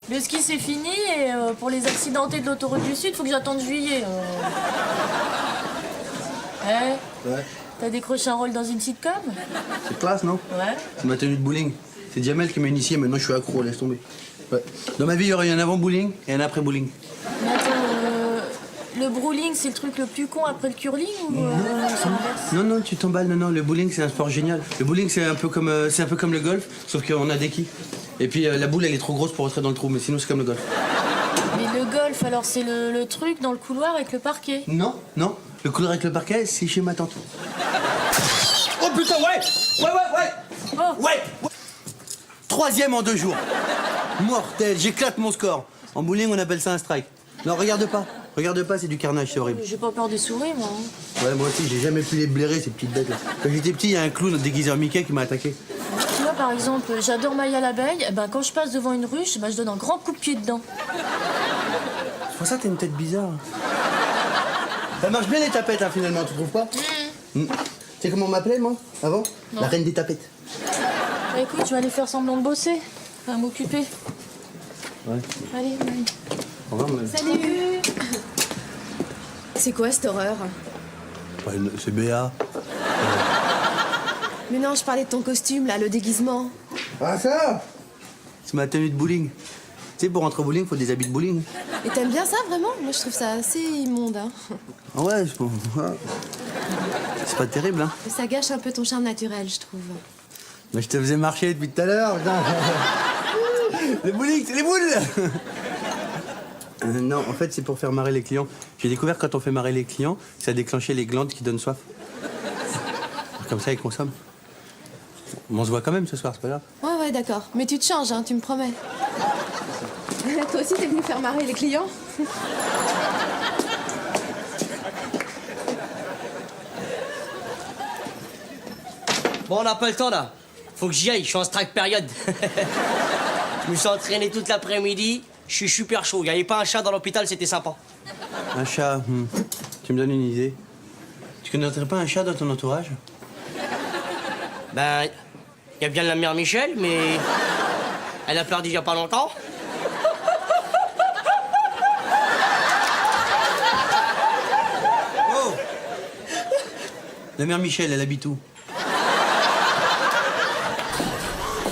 Le ski c'est fini et pour les accidentés de l'autoroute du Sud, faut que j'attende juillet. Ouais. T'as décroché un rôle dans une sitcom? C'est classe, non? Ouais. C'est ma tenue de bowling. C'est Jamel qui m'a initié, maintenant je suis accro, laisse tomber. Ouais. Dans ma vie, il y aurait eu un avant bowling et un après bowling. Mais attends, le bowling c'est le truc le plus con après le curling ou c'est l'inverse? Non, tu t'emballes, non, le bowling c'est un sport génial. Le bowling c'est un peu comme le golf, sauf qu'on a des quilles. Et puis la boule elle est trop grosse pour rentrer dans le trou, mais sinon c'est comme le golf. Mais le golf alors c'est le truc dans le couloir avec le parquet? Non, le couloir avec le parquet c'est chez ma tante. Oh putain, ouais. Ouais. 3e en 2 jours. Mortel, j'éclate mon score. En bowling on appelle ça un strike. Non, regarde pas, c'est du carnage, c'est horrible. J'ai pas peur des souris moi. Ouais, moi aussi, j'ai jamais pu les blairer, ces petites bêtes là. Quand j'étais petit, il y a un clown déguisé en Mickey qui m'a attaqué. Tu vois, par exemple, j'adore Maya l'abeille. Ben, quand je passe devant une ruche, ben, je donne un grand coup de pied dedans. C'est pour ça que t'as une tête bizarre. Ça marche bien les tapettes, hein, finalement, tu trouves pas? Tu sais comment on m'appelait, moi, avant? Non. La reine des tapettes. Bah, écoute, je vais aller faire semblant de bosser. Enfin, m'occuper. Ouais. Allez. Au revoir, madame. Salut. C'est quoi cette horreur? Ouais, c'est Béa. Mais non, je parlais de ton costume, là, le déguisement. Ah, ça? C'est ma tenue de bowling. Tu sais, pour rentrer au bowling, faut des habits de bowling. Et t'aimes bien ça, vraiment? Moi, je trouve ça assez immonde, hein. Ah ouais, c'est pas terrible, hein. Mais ça gâche un peu ton charme naturel, je trouve. Mais je te faisais marcher depuis tout à l'heure, putain. Le bowling, c'est les boules. Non, en fait, c'est pour faire marrer les clients. J'ai découvert quand on fait marrer les clients, ça déclenchait les glandes qui donnent soif. Comme ça, ils consomment. On se voit quand même ce soir, c'est pas grave. Ouais, d'accord. Mais tu te changes, hein, tu me promets. Toi aussi, t'es venu faire marrer les clients? Bon, on n'a pas le temps, là. Faut que j'y aille, je suis en strike période. Je me suis entraîné toute l'après-midi. Je suis super chaud. Il n'y avait pas un chat dans l'hôpital, c'était sympa. Un chat, tu me donnes une idée. Tu connaîtrais pas un chat dans ton entourage? Ben, il y a bien la mère Michel, mais elle a perdu il y a pas longtemps. Oh! La mère Michel, elle habite où?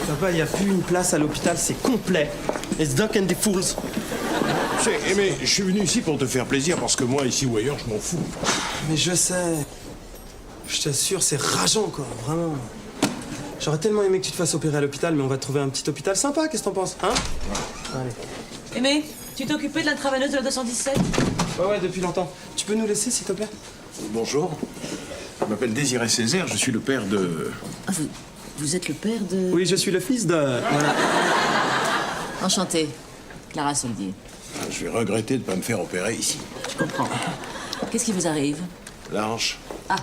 Papa, il n'y a plus une place à l'hôpital, c'est complet. It's Duck and the Fools. Mais je suis venu ici pour te faire plaisir parce que moi, ici ou ailleurs, je m'en fous. Mais je sais. Je t'assure, c'est rageant, quoi, vraiment. J'aurais tellement aimé que tu te fasses opérer à l'hôpital, mais on va te trouver un petit hôpital sympa, qu'est-ce que t'en penses, hein? Allez. Aimé, tu t'es occupé de la travailleuse de la 217? Ouais, depuis longtemps. Tu peux nous laisser, s'il te plaît? Bonjour. Je m'appelle Désiré Césaire, je suis le père de... Ah, vous êtes le père de... Oui, je suis le fils de... Voilà. Enchanté, Clara Soldier. Je vais regretter de ne pas me faire opérer ici. Je comprends. Qu'est-ce qui vous arrive? La hanche. Ah,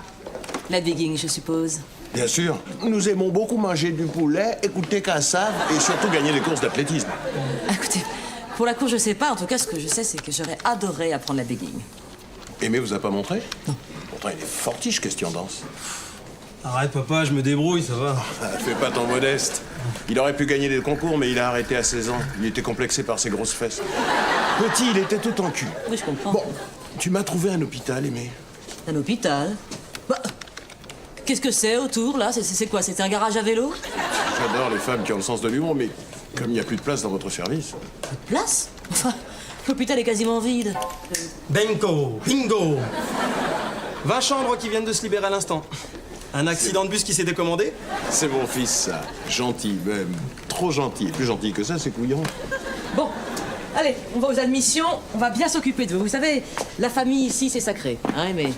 la digging, je suppose. Bien sûr. Nous aimons beaucoup manger du poulet, écouter Kassav et surtout gagner les courses d'athlétisme. Écoutez, pour la course, je sais pas. En tout cas, ce que je sais, c'est que j'aurais adoré apprendre la digging. Aimé vous a pas montré? Non. Pourtant, il est fortiche question danse. Arrête, papa, je me débrouille, ça va. Fais pas ton modeste. Il aurait pu gagner des concours, mais il a arrêté à 16 ans. Il était complexé par ses grosses fesses. Petit, il était tout en cul. Oui, je comprends. Bon, tu m'as trouvé un hôpital, Aimé. Un hôpital? Bah, qu'est-ce que c'est autour, là? C'est quoi? C'est un garage à vélo? J'adore les femmes qui ont le sens de l'humour, mais comme il n'y a plus de place dans votre service... Place? Enfin, l'hôpital est quasiment vide. Bingo! 20 chambres qui viennent de se libérer à l'instant. Un accident de bus qui s'est décommandé? C'est mon fils, ça. Gentil, même. Trop gentil. Plus gentil que ça, c'est couillon. Bon, allez, on va aux admissions, on va bien s'occuper de vous. Vous savez, la famille ici, c'est sacré. Hein, Aimé?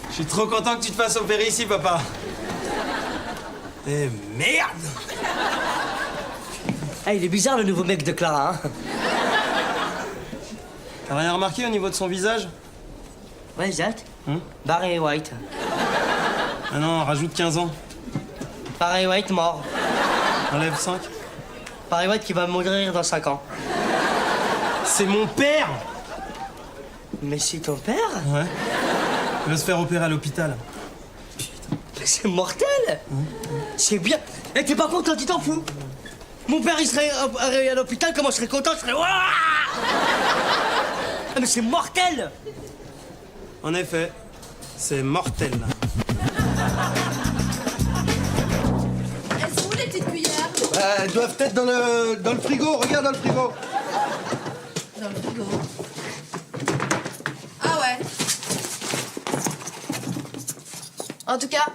Je suis trop content que tu te fasses opérer ici, papa. Eh merde! Ah, il est bizarre, le nouveau mec de Clara, hein? T'as rien remarqué au niveau de son visage? Ouais, exact. Barry White. Ah non, rajoute 15 ans. Barry White mort. Enlève 5. Barry White qui va mourir dans 5 ans. C'est mon père! Mais c'est ton père? Ouais. Il va se faire opérer à l'hôpital. C'est mortel! C'est bien. Eh, t'es pas content, tu t'en fous? Mon père, il serait à l'hôpital, comment je serais content, je serais... Ouah ah, mais c'est mortel. En effet, c'est mortel. Elles sont où les petites cuillères? Elles doivent être dans le frigo. Regarde dans le frigo. Dans le frigo. Ah ouais. En tout cas,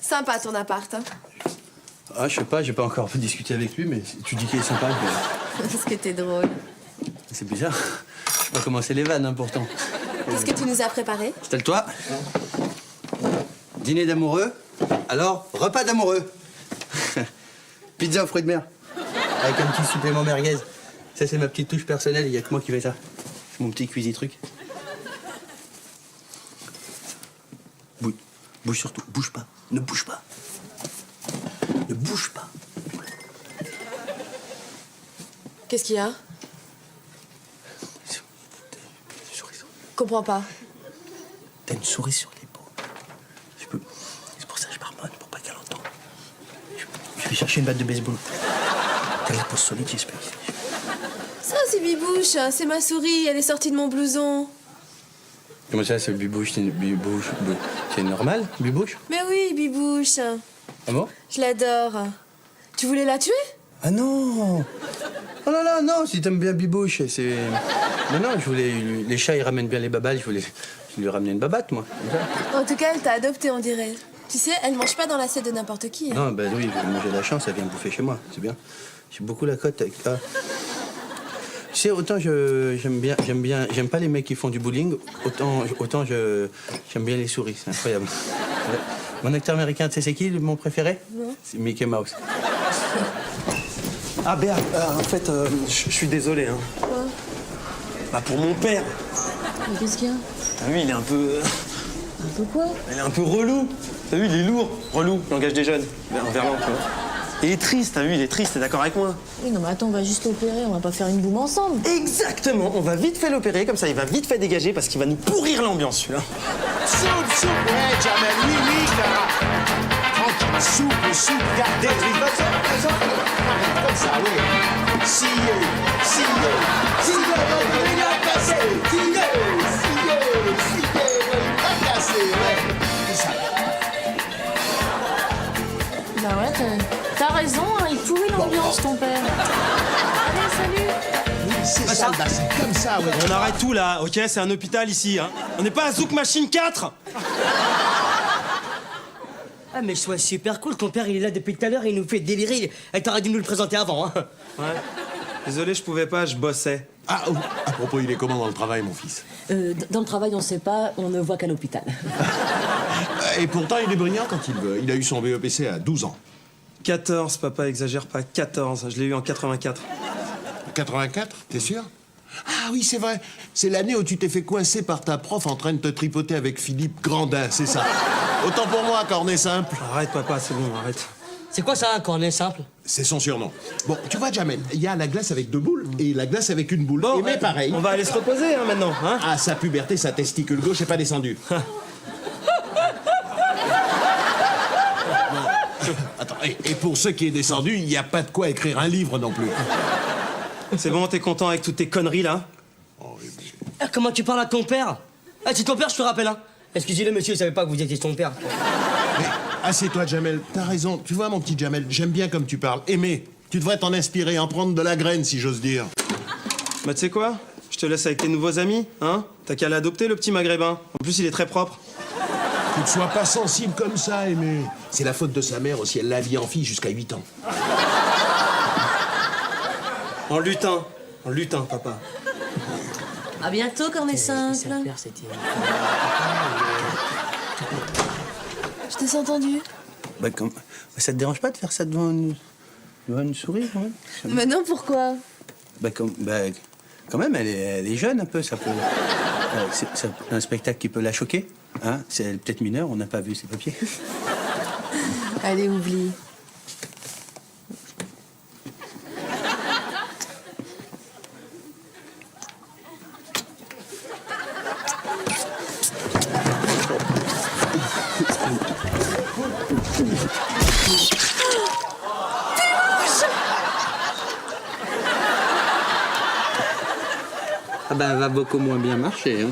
sympa ton appart. Hein. Ah, je sais pas, j'ai pas encore discuté avec lui, mais tu dis qu'il est sympa. Qu'est-ce que t'es drôle. C'est bizarre. Je sais pas comment c'est les vannes, hein, pourtant. Qu'est-ce que tu nous as préparé? Installe-toi. Dîner d'amoureux. Alors, repas d'amoureux. Pizza aux fruits de mer. Avec un petit supplément merguez. Ça, c'est ma petite touche personnelle, il y a que moi qui fais ça. C'est mon petit cuisine-truc. Bouge surtout, bouge pas. Ne bouge pas. Ne bouge pas. Qu'est-ce qu'il y a? Comprends pas. T'as une souris sur l'épaule. C'est pour ça que je marmonne, pour pas qu'elle entende. Je vais chercher une batte de baseball. T'as la pose solide, j'espère. Ça, c'est Bibouche. C'est ma souris. Elle est sortie de mon blouson. Comment ça, c'est Bibouche? C'est normal, Bibouche? Mais oui, Bibouche. Ah bon? Je l'adore. Tu voulais la tuer? Ah non! Oh là là, non, si t'aimes bien Bibouche, c'est... Mais non, je voulais... Les chats, ils ramènent bien les babales, je voulais lui ramener une babatte, moi. En tout cas, elle t'a adopté, on dirait. Tu sais, elle mange pas dans l'assiette de n'importe qui. Hein. Non, bah oui, moi j'ai la chance, elle vient me bouffer chez moi, c'est bien. J'ai beaucoup la cote avec... Ah. Tu sais, autant j'aime pas les mecs qui font du bowling, autant j'aime bien les souris, c'est incroyable. Mon acteur américain, tu sais c'est qui, mon préféré? Non. C'est Mickey Mouse. Ah, Béa, en fait, je suis désolé. Hein. Quoi? Bah, pour mon père. Mais qu'est-ce qu'il y a? Ah, lui, il est un peu... Un peu quoi? Il est un peu relou. T'as vu, il est lourd. Relou, langage des jeunes. Un verlan, tu vois. Et il est triste, t'as vu, il est triste, t'es d'accord avec moi? Oui, non, mais attends, on va juste opérer, on va pas faire une boum ensemble. Exactement, on va vite fait l'opérer, comme ça il va vite fait dégager parce qu'il va nous pourrir l'ambiance, celui-là. Soupe, soupe, ouais, Jamel, oui, oui, Clara. Tranquille, soupe, gardez. Comme ça, oui. Sillé, il a cassé. Sillé, il a cassé, ouais. C'est ça. Bah ouais, t'as raison, hein, il pourrit l'ambiance, ton père. Allez, salut. Oui, c'est ça, bah, c'est comme ça, ouais. On arrête tout là, ok? C'est un hôpital ici, hein. On n'est pas à Zouk Machine 4. Ah, mais sois super cool, ton père, il est là depuis tout à l'heure, il nous fait délirer. Eh, t'aurais dû nous le présenter avant, hein. Ouais. Désolé, je pouvais pas, je bossais. Ah, oh, à propos, il est comment dans le travail, mon fils? Dans le travail, on sait pas, on ne voit qu'à l'hôpital. Et pourtant, il est brillant quand il veut. Il a eu son BEPC à 12 ans. 14, papa, exagère pas, 14. Je l'ai eu en 84. 84, t'es sûr? Ah oui, c'est vrai. C'est l'année où tu t'es fait coincer par ta prof en train de te tripoter avec Philippe Grandin, c'est ça. Autant pour moi, cornet simple. Arrête, papa, c'est bon, arrête. C'est quoi ça, un cornet simple? C'est son surnom. Bon, tu vois, Jamel, il y a la glace avec 2 boules et la glace avec une boule. Bon, et mais pareil. On va aller se reposer, hein, maintenant, hein? À sa puberté, sa testicule gauche n'est pas descendue. Attends, et pour ce qui est descendu, il n'y a pas de quoi écrire un livre non plus. C'est bon, t'es content avec toutes tes conneries, là? Ah, comment tu parles à ton père? Ah, c'est ton père, je te rappelle, hein. Excusez-le, monsieur, je savais pas que vous étiez son père. Mais assieds-toi, Jamel, t'as raison. Tu vois, mon petit Jamel, j'aime bien comme tu parles. Aimer, tu devrais t'en inspirer, en prendre de la graine, si j'ose dire. Bah, tu sais quoi? Je te laisse avec tes nouveaux amis, hein? T'as qu'à l'adopter, le petit maghrébin. En plus, il est très propre. Tu ne sois pas sensible comme ça, Aimé. C'est la faute de sa mère aussi, elle l'a habillé en fille jusqu'à 8 ans. En lutin, papa. À bientôt, cornet simple. Je t'ai entendu. Bah, ça te dérange pas de faire ça devant une souris, quand même? Mais non, pourquoi? Quand même, elle est jeune un peu, ça peut... c'est un spectacle qui peut la choquer, hein? C'est peut-être mineure, on n'a pas vu ses papiers. Allez, oublie. Ah ben, elle va beaucoup moins bien marcher. Hein.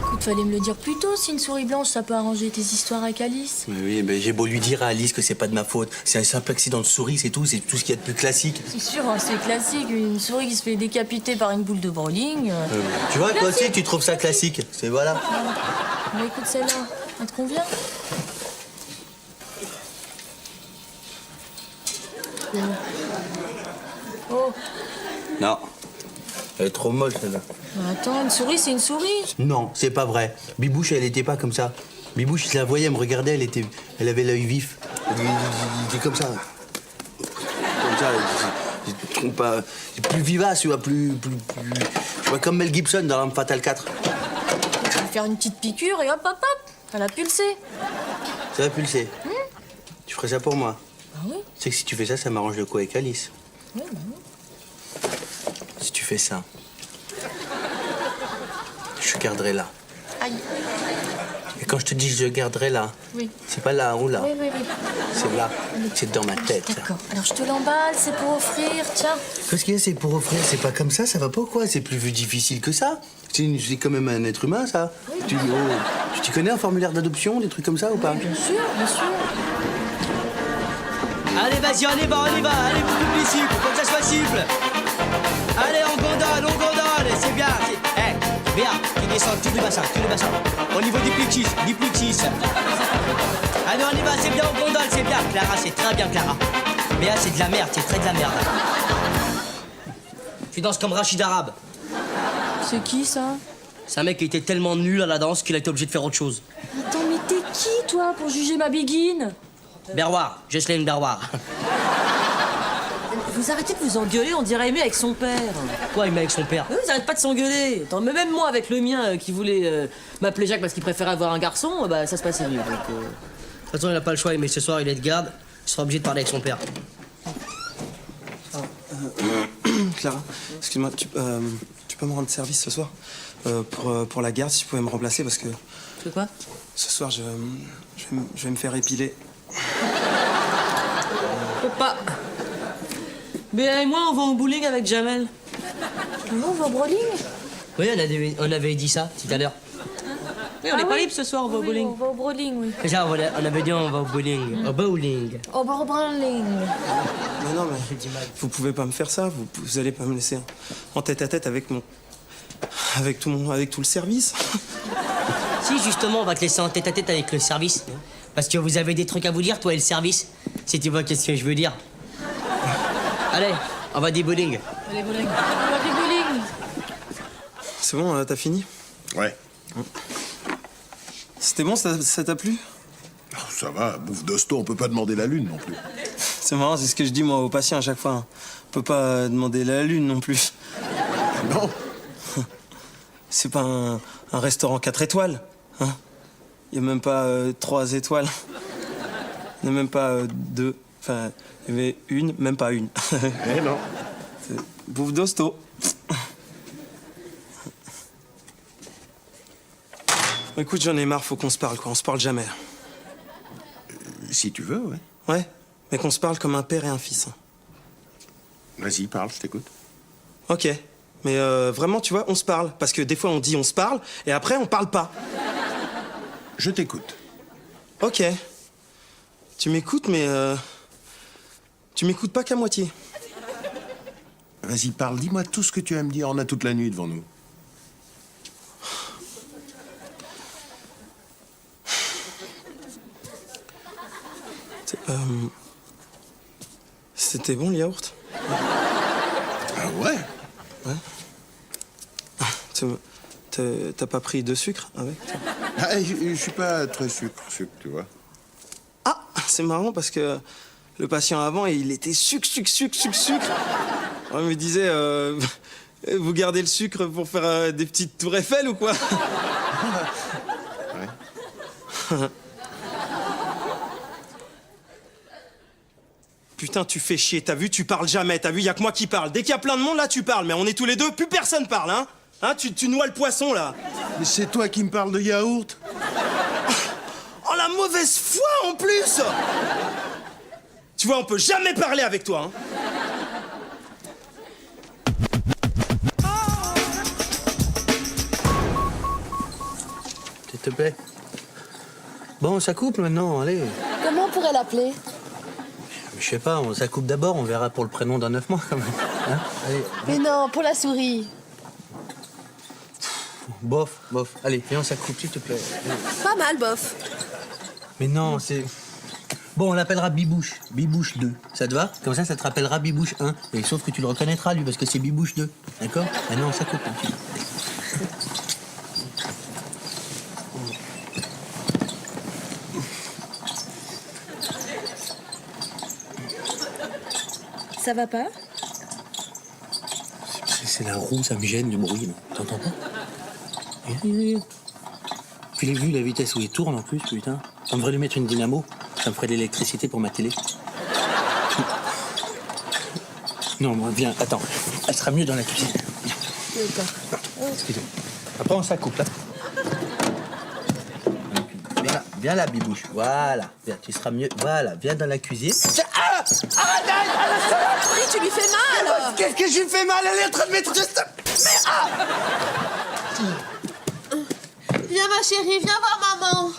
Écoute, fallait me le dire plus tôt. Si une souris blanche, ça peut arranger tes histoires avec Alice. Mais oui, ben, j'ai beau lui dire à Alice que c'est pas de ma faute. C'est un simple accident de souris, c'est tout. C'est tout ce qu'il y a de plus classique. C'est sûr, hein, c'est classique. Une souris qui se fait décapiter par une boule de bowling. Tu vois, toi aussi, tu trouves ça classique. C'est voilà. Bah écoute, celle-là, elle te convient? Oh, Non. Elle est trop molle, celle-là. bah attends, une souris, c'est une souris. Non, c'est pas vrai. Bibouche, elle était pas comme ça. Bibouche, je la voyais, elle me regardait, elle avait l'œil vif. Elle était comme ça. Comme ça, je trompe pas. Plus vivace, tu vois, tu vois, comme Mel Gibson dans L'Arme Fatale 4. Tu vas faire une petite piqûre et hop, hop, hop, elle a pulsé. Ça va pulser. Tu ferais ça pour moi. Ah oui? Tu sais que si tu fais ça, ça m'arrange le coup avec Alice. Oui, bah oui. Si tu fais ça, je garderai là. Aïe. Et quand je te dis je garderai là, Oui. c'est pas là ou là. Oui, oui, oui. C'est là. C'est dans ma tête. ça. D'accord. Alors je te l'emballe, c'est pour offrir, tiens. Qu'est-ce qu'il y a, c'est pour offrir, c'est pas comme ça va pas ou quoi? C'est plus difficile que ça. C'est quand même un être humain, ça. Tu t'y connais en formulaire d'adoption, des trucs comme ça ou pas? Bien sûr, bien sûr. Allez, vas-y, on y va, allez, beaucoup plus simple, faut que ça soit simple. Allez, on gondole, c'est bien. Bien, tu descends tout le bassin. Au niveau du plexus. Allez, on y va, c'est bien, on gondole, c'est bien. Clara, c'est très bien, Clara. Béa, c'est de la merde, c'est très de la merde. Tu danses comme Rachid Arabe. C'est qui, ça? C'est un mec qui était tellement nul à la danse qu'il a été obligé de faire autre chose. Attends, mais t'es qui, toi, pour juger ma biguine? Berroir, Jocelyn Berroir. Vous arrêtez de vous engueuler, on dirait aimer avec son père. Quoi, il met avec son père? Eux, ils arrêtent pas de s'engueuler. Attends, mais même moi, avec le mien qui voulait m'appeler Jacques parce qu'il préférait avoir un garçon, bah ça se passait mieux. Donc, De toute façon, il a pas le choix, mais ce soir, il est de garde. Il sera obligé de parler avec son père. Clara, excuse-moi, tu peux me rendre service ce soir pour la garde, si tu pouvais me remplacer, parce que C'est quoi? ce soir, je vais me faire épiler. Je peux pas. Béa et moi, on va au bowling avec Jamel. Nous, on va au bowling? Oui, on avait dit ça tout à l'heure. Oui, on est pas libre ce soir, on va au Oui, bowling. on va au bowling, oui. Déjà, on avait dit on va au bowling. Au bowling. On va au bowling. Non, mais vous pouvez pas me faire ça, vous allez pas me laisser en tête-à-tête avec tout le service. Si, justement, on va te laisser en tête-à-tête avec le service. Parce que vous avez des trucs à vous dire, toi et le service. Si tu vois qu'est-ce que je veux dire. Allez, on va des bowling. Allez, bowling. On va du bowling. C'est bon, t'as fini? Ouais. C'était bon, ça t'a plu? Oh, ça va, bouffe d'hosto, on peut pas demander la lune non plus. C'est marrant, c'est ce que je dis moi aux patients à chaque fois. Hein. On peut pas demander la lune non plus. Non. C'est pas un restaurant 4 étoiles. Hein. Il y a même pas 3 étoiles. Il n'y en a même pas 2. Enfin, il y avait une, même pas une. Eh non. C'est bouffe d'hosto. Écoute, j'en ai marre, faut qu'on se parle, quoi. On se parle jamais. Si tu veux, ouais. Ouais, mais qu'on se parle comme un père et un fils. Hein. Vas-y, parle, je t'écoute. Ok, mais vraiment, tu vois, on se parle. Parce que des fois, on dit on se parle, et après, on parle pas. Je t'écoute. Ok. Tu m'écoutes, mais tu m'écoutes pas qu'à moitié. Vas-y, parle, dis-moi tout ce que tu as à me dire. On a toute la nuit devant nous. C'était bon, le yaourt? Ah ouais? T'as pas pris de sucre avec? Ah, je suis pas très sucre, tu vois. Ah, c'est marrant parce que le patient avant, il était sucre. On me disait, vous gardez le sucre pour faire des petites tours Eiffel ou quoi? Ouais. Putain, tu fais chier, t'as vu, tu parles jamais, t'as vu, y a que moi qui parle. Dès qu'il y a plein de monde, là, tu parles, mais on est tous les deux, plus personne parle, hein? Hein, tu noies le poisson, là. Mais c'est toi qui me parles de yaourt? Oh, la mauvaise foi, en plus! Tu vois, on peut jamais parler avec toi, hein? te plaît. Bon, ça coupe maintenant, allez. Comment on pourrait l'appeler? Je sais pas, ça coupe d'abord, on verra pour le prénom dans 9 mois quand même. Hein, allez. Mais non, pour la souris. Bof, bof. Allez, viens, ça coupe, s'il te plaît. Pas mal, bof. Mais non, c'est... Bon, on l'appellera Bibouche. Bibouche 2. Ça te va? Comme ça te rappellera Bibouche 1. Et sauf que tu le reconnaîtras, lui, parce que c'est Bibouche 2. D'accord? Ah non, ça coupe un petit peu. Ça va pas? C'est la roue, ça me gêne du bruit, là. T'entends pas? Puis j'ai vu la vitesse où il tourne en plus, putain. On devrait lui mettre une dynamo. Ça me ferait de l'électricité pour ma télé. Non, moi, viens, attends. Elle sera mieux dans la cuisine. D'accord. Excusez-moi. Après, on ça coupe, là. Viens là, Bibouche. Voilà. Viens, tu seras mieux. Voilà, viens dans la cuisine. Ah! Arrête! Oui, tu lui fais mal! Qu'est-ce que j'ai fait mal? Elle est en train de mettre juste... Mais ah! Viens, ma chérie, viens voir maman.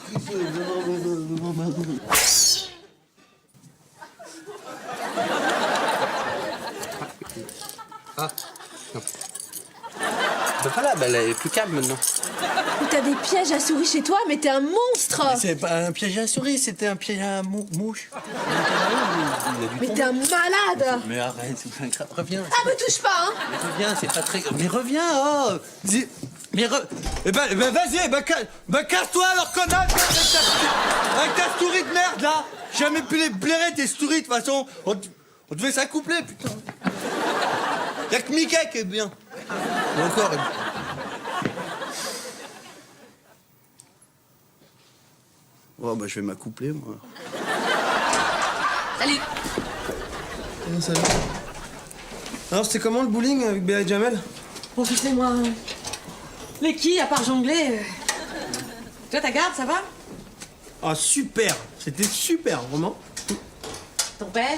Ah. Non. Ben voilà, elle est plus calme maintenant. T'as des pièges à souris chez toi, mais t'es un monstre! C'est pas un piège à souris, c'était un piège à mouche. Mais t'es un malade! Mais arrête, reviens. Ah, me touche pas, hein! Mais reviens, c'est pas très... Mais reviens, oh! Eh ben vas-y, casse-toi alors, connasse! Avec ta souris de merde, là! J'ai jamais pu les blairer, tes souris, de toute façon. On devait s'accoupler, putain. Y'a que Mickey qui est bien. Et encore... Oh, bah, je vais m'accoupler, moi. Salut! Salut. Alors, c'était comment le bowling avec Béa et Jamel? Bon, tu sais, moi. Les qui, à part jongler. Toi, ta garde, ça va? Ah, super! C'était super, vraiment. Ton père?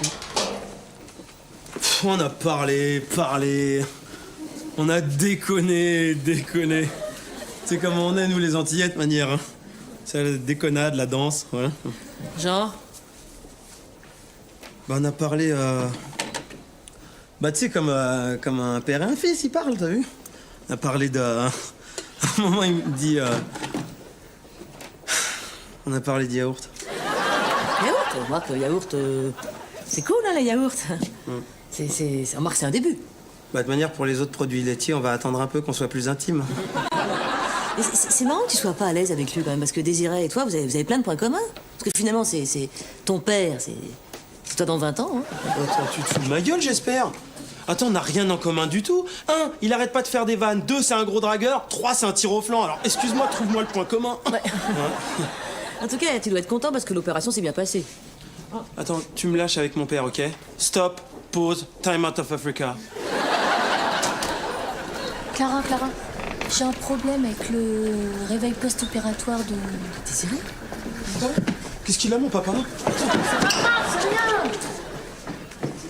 On a parlé. On a déconné. Tu sais comment on est, nous, les Antillettes, manière. Hein. C'est la déconnade, la danse, ouais. Genre? Bah, on a parlé, bah, tu sais, comme un père et un fils, ils parlent, t'as vu? On a parlé de... À un moment, il me dit... On a parlé de yaourt. Yaourt? Moi, que yaourt, c'est cool, hein, les yaourts. Remarque, c'est un début. Bah, de manière, pour les autres produits laitiers, on va attendre un peu qu'on soit plus intime. Et c'est marrant que tu sois pas à l'aise avec lui, quand même, parce que Désiré et toi, vous avez plein de points communs. Parce que finalement, c'est ton père, c'est toi dans 20 ans, hein. Attends, tu te fous de ma gueule, j'espère. Attends, on n'a rien en commun du tout. 1, il arrête pas de faire des vannes. 2, c'est un gros dragueur. 3, c'est un tir au flanc. Alors, excuse-moi, trouve-moi le point commun. Ouais. En tout cas, tu dois être content parce que l'opération s'est bien passée. Attends, tu me lâches avec mon père, ok? Stop, pause, time out of Africa. Clara, j'ai un problème avec le réveil post-opératoire de Désiré. Qu'est-ce qu'il a, mon papa? C'est rien!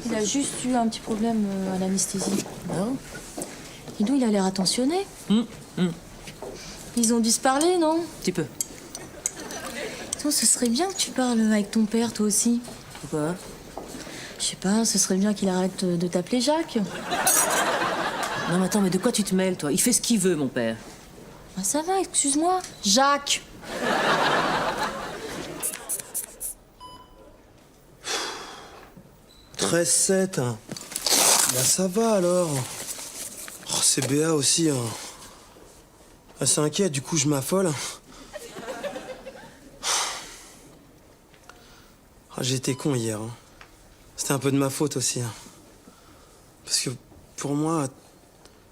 Il a juste eu un petit problème à l'anesthésie. Non? Et nous, il a l'air attentionné. Ils ont dû se parler, non? Un petit peu. Attends, ce serait bien que tu parles avec ton père, toi aussi. Pourquoi? Je sais pas, ce serait bien qu'il arrête de t'appeler Jacques. Non, mais attends, mais de quoi tu te mêles, toi? Il fait ce qu'il veut, mon père. Ah, ça va, excuse-moi. Jacques! « 13-7, hein. Bah, ça va, alors. Oh, c'est Béa aussi, hein. Elle s'inquiète, du coup, je m'affole. Ah, j'ai été con hier, hein. C'était un peu de ma faute aussi, hein. Parce que, pour moi,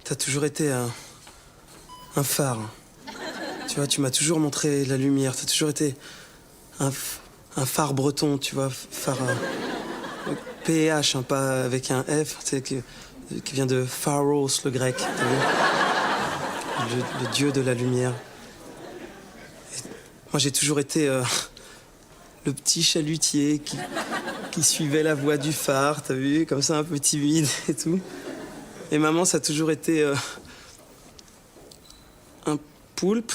t'as toujours été un phare. Tu vois, tu m'as toujours montré la lumière. T'as toujours été un phare breton, tu vois, phare... PH, hein, pas avec un F, tu sais, qui vient de Pharos, le grec, t'as vu? Le dieu de la lumière. Et moi, j'ai toujours été le petit chalutier qui suivait la voie du phare, t'as vu? Comme ça, un peu timide et tout. Et maman, ça a toujours été un poulpe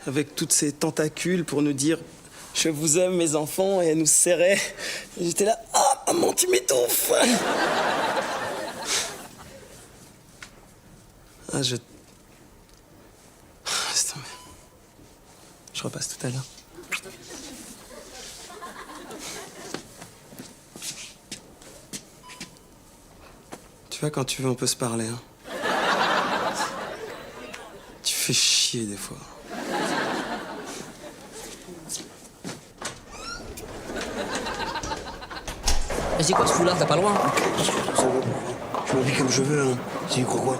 avec toutes ces tentacules pour nous dire « Je vous aime, mes enfants », et elle nous serrait. Et j'étais là « Ah, maman, tu m'étouffes !» Ah, je... Laisse tomber. Je repasse tout à l'heure. Tu vois, quand tu veux, on peut se parler. Hein. Tu fais chier des fois. Mais c'est quoi ce foulard? T'as pas loin? Je m'habille comme je veux, hein. C'est du quoi.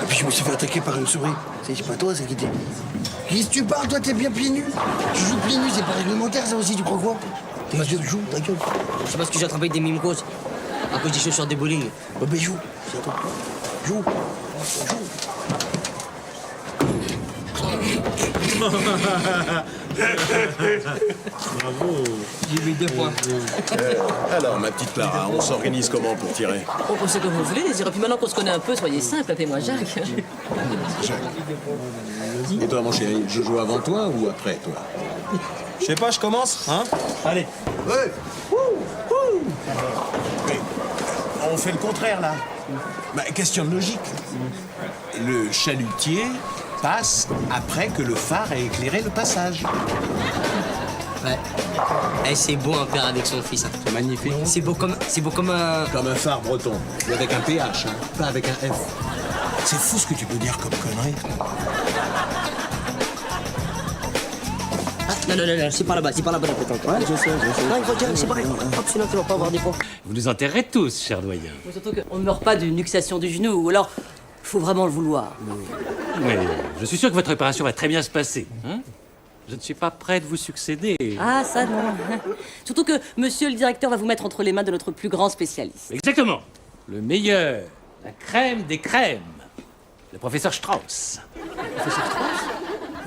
Et puis je me suis fait attaquer par une souris. C'est pas toi, ça qui dit. Qu'est-ce que tu parles, toi, t'es bien pieds nus? Tu joues pieds nus, c'est pas réglementaire, ça aussi, tu crois quoi? Ta gueule, joue, ta gueule. C'est parce que j'ai attrapé des mimicos. À cause des chaussures de bowling. Bah, joue, c'est à toi. Joue. J'ai mis 2 points. Alors, ma petite Clara, on s'organise comment pour tirer? On sait comme vous voulez, Désiré. Puis maintenant qu'on se connaît un peu, soyez simple, appelez-moi Jacques. Et toi, mon chéri, je joue avant toi ou après toi? Je sais pas, je commence, hein? Allez. Ouais. On fait le contraire, là. Bah, question de logique. Le chalutier passe après que le phare ait éclairé le passage. Ouais. Eh, c'est beau un père avec son fils. Hein. C'est magnifique. C'est beau comme un... Comme un phare breton. Et avec un PH, hein, pas avec un F. C'est fou ce que tu peux dire comme connerie. Ah, non, c'est par là-bas, la pétanque. Ouais, je sais. Non, il faut dire, c'est pareil. Hop, sinon tu vas pas avoir des points. Vous nous enterrez tous, cher doyen. Surtout qu'on ne meurt pas d'une luxation du genou, ou alors, faut vraiment le vouloir. Mais je suis sûr que votre opération va très bien se passer. Hein, je ne suis pas prêt de vous succéder. Ah, ça non. Surtout que monsieur le directeur va vous mettre entre les mains de notre plus grand spécialiste. Exactement. Le meilleur, la crème des crèmes. Le professeur Strauss. Professeur Strauss?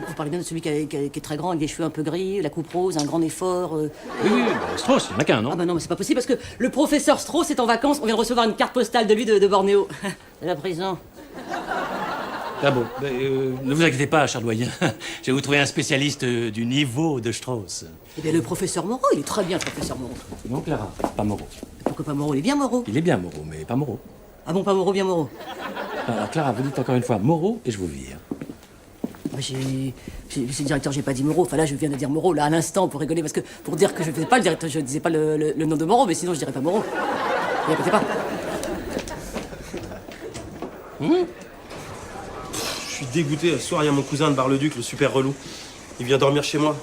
Vous parlez bien de celui qui est très grand, avec des cheveux un peu gris, la coupe rose, un grand effort. Oui, bah, Strauss, il n'y en a qu'un, non? Ah bah non, mais c'est pas possible parce que le professeur Strauss est en vacances. On vient de recevoir une carte postale de lui de Bornéo. De la prison. Ah bon, ne vous inquiétez pas, cher doyen. Je vais vous trouver un spécialiste du niveau de Strauss. Eh bien, le professeur Moreau, il est très bien, le professeur Moreau. Non, Clara, pas Moreau. Pourquoi pas Moreau? Il est bien Moreau. Il est bien Moreau, mais pas Moreau. Ah bon, pas Moreau, bien Moreau. Alors, Clara, vous dites encore une fois Moreau et je vous vire. Bah, monsieur le directeur, j'ai pas dit Moreau. Enfin là, je viens de dire Moreau, là, à l'instant, pour rigoler, parce que pour dire que je faisais pas le directeur, je disais pas le nom de Moreau, mais sinon je dirais pas Moreau. Ne répétez pas. Je suis dégoûté. Ce soir, il y a mon cousin de Bar-le-Duc, le super relou. Il vient dormir chez moi.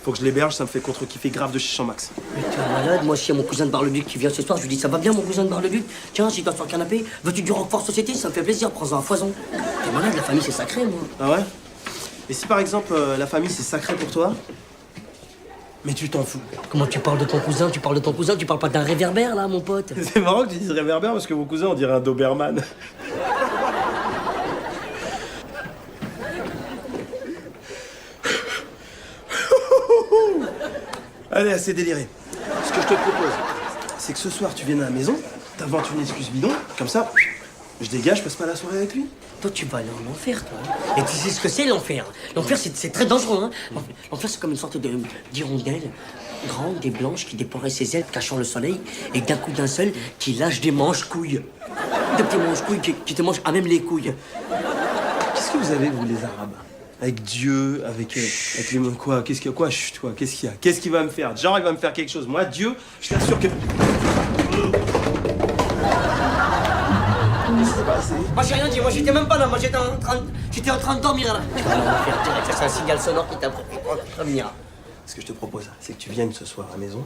Faut que je l'héberge, ça me fait contre-kiffer grave de chez Champ-Max. Mais t'es malade, moi, s'il y a mon cousin de Bar-le-Duc qui vient ce soir, je lui dis, ça va bien, mon cousin de Bar-le-Duc? Tiens, si toi sur le canapé, veux-tu du Roquefort Société? Ça me fait plaisir, prends-en un foison. T'es malade, la famille, c'est sacré, moi. Ah ouais? Et si par exemple, la famille, c'est sacré pour toi, mais tu t'en fous. Comment tu parles de ton cousin? Tu parles pas d'un réverbère, là, mon pote? C'est marrant que tu dises réverbère parce que mon cousin, on dirait un Doberman. Allez, assez déliré. Ce que je te propose, c'est que ce soir, tu viennes à la maison, t'inventes une excuse bidon, comme ça, je dégage, je passe pas la soirée avec lui. Toi, tu vas aller en enfer, toi. Et tu sais ce que c'est, l'enfer? L'enfer, c'est très dangereux, hein. L'enfer, c'est comme une sorte d'hirondelle grande et blanche qui déploierait ses ailes, cachant le soleil, et d'un coup d'un seul, qui lâche des manches-couilles. Des petits manches-couilles qui te mangent à même les couilles. Qu'est-ce que vous avez, vous, les Arabes? Avec Dieu, avec les mots, quoi? Qu'est-ce qu'il y a? Quoi? Chut, toi, qu'est-ce qu'il y a? Qu'est-ce qu'il va me faire? Genre, il va me faire quelque chose. Moi, Dieu, je t'assure que... Moi, j'ai rien dit, moi, j'étais même pas là, moi, j'étais en train de dormir, là. Tu vas aller en enfer direct, ça, c'est un signal sonore qui t'a prévenir. Ce que je te propose, c'est que tu viennes ce soir à la maison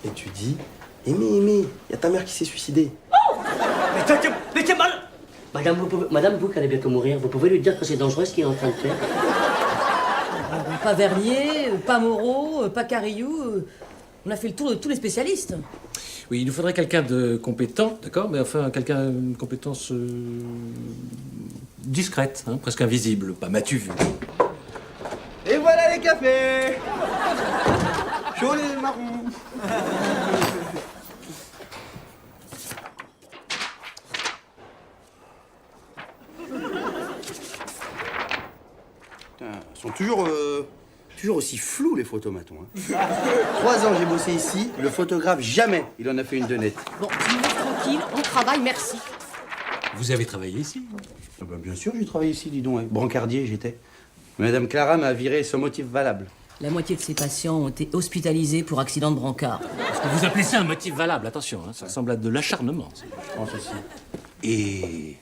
et tu dis Aimé, y a ta mère qui s'est suicidée. Oh, mais t'es mal. Madame Bouc, elle est bientôt mourir. Vous pouvez lui dire que c'est dangereux ce qu'il est en train de faire? Pas Vernier, pas Moreau, pas Carillou. On a fait le tour de tous les spécialistes. Oui, il nous faudrait quelqu'un de compétent, d'accord? Mais enfin, quelqu'un d'une compétence discrète, hein, presque invisible, pas m'as-tu vu. Et voilà les cafés. Chaud les marrons. toujours aussi flou, les photos, Maton. Hein. 3 ans, j'ai bossé ici. Le photographe, jamais il en a fait une de nette. Bon, tu me laisses tranquille, on travaille, merci. Vous avez travaillé ici? Ah bah, bien sûr, j'ai travaillé ici, dis donc. Hein. Brancardier, j'étais. Madame Clara m'a viré sans motif valable. La moitié de ces patients ont été hospitalisés pour accident de brancard. Est-ce que vous appelez ça un motif valable? Attention, hein, ça ressemble à de l'acharnement. Ça. Je pense aussi. Et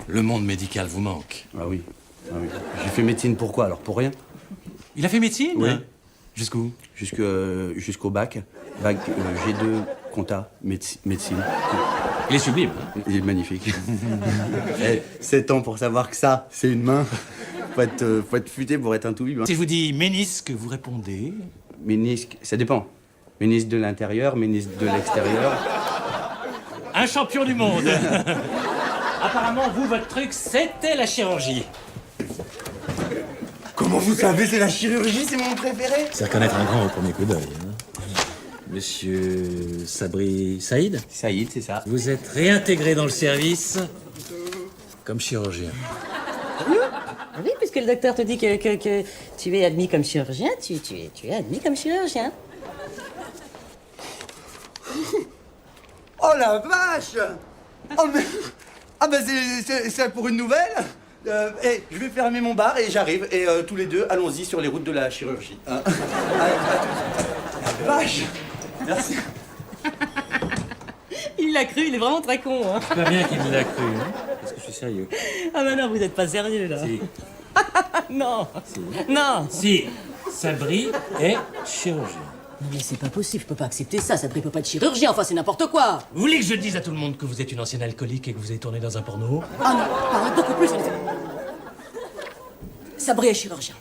le monde médical vous manque? Ah oui. Ah oui. J'ai fait médecine pourquoi? Alors pour rien. Il a fait médecine? Oui. Jusqu'où? Jusqu'au bac. Bac G2, compta, médecine. Il est sublime. Hein? Il est magnifique. 7 ans pour savoir que ça, c'est une main. Faut être futé pour être un tout vivant. Si je vous dis ménisque, vous répondez? Ménisque, ça dépend. Ministre de l'Intérieur, ministre de l'Extérieur. Un champion du monde. Apparemment, vous, votre truc, c'était la chirurgie. Comment vous savez, c'est la chirurgie, c'est mon préféré? C'est reconnaître un grand au premier coup d'œil. Hein. Monsieur Sabri Saïd, Saïd, c'est ça. vous êtes réintégré dans le service comme chirurgien. Oui, puisque le docteur te dit que tu es admis comme chirurgien, tu es admis comme chirurgien. Oh la vache! Oh mais... Ah bah c'est pour une nouvelle? Je vais fermer mon bar et j'arrive. Et tous les deux, allons-y sur les routes de la chirurgie. Hein. La vache! Merci. Il l'a cru, il est vraiment très con. Hein. Pas bien qu'il l'a cru, hein, parce que je suis sérieux. Ah bah non, vous n'êtes pas sérieux là. Si. Non. Non. Si, Sabri est chirurgien. Non mais c'est pas possible, je peux pas accepter ça, Sabri peut pas être chirurgien, enfin c'est n'importe quoi. Vous voulez que je dise à tout le monde que vous êtes une ancienne alcoolique et que vous avez tourné dans un porno? Ah non, parle beaucoup plus. Sabri est chirurgien.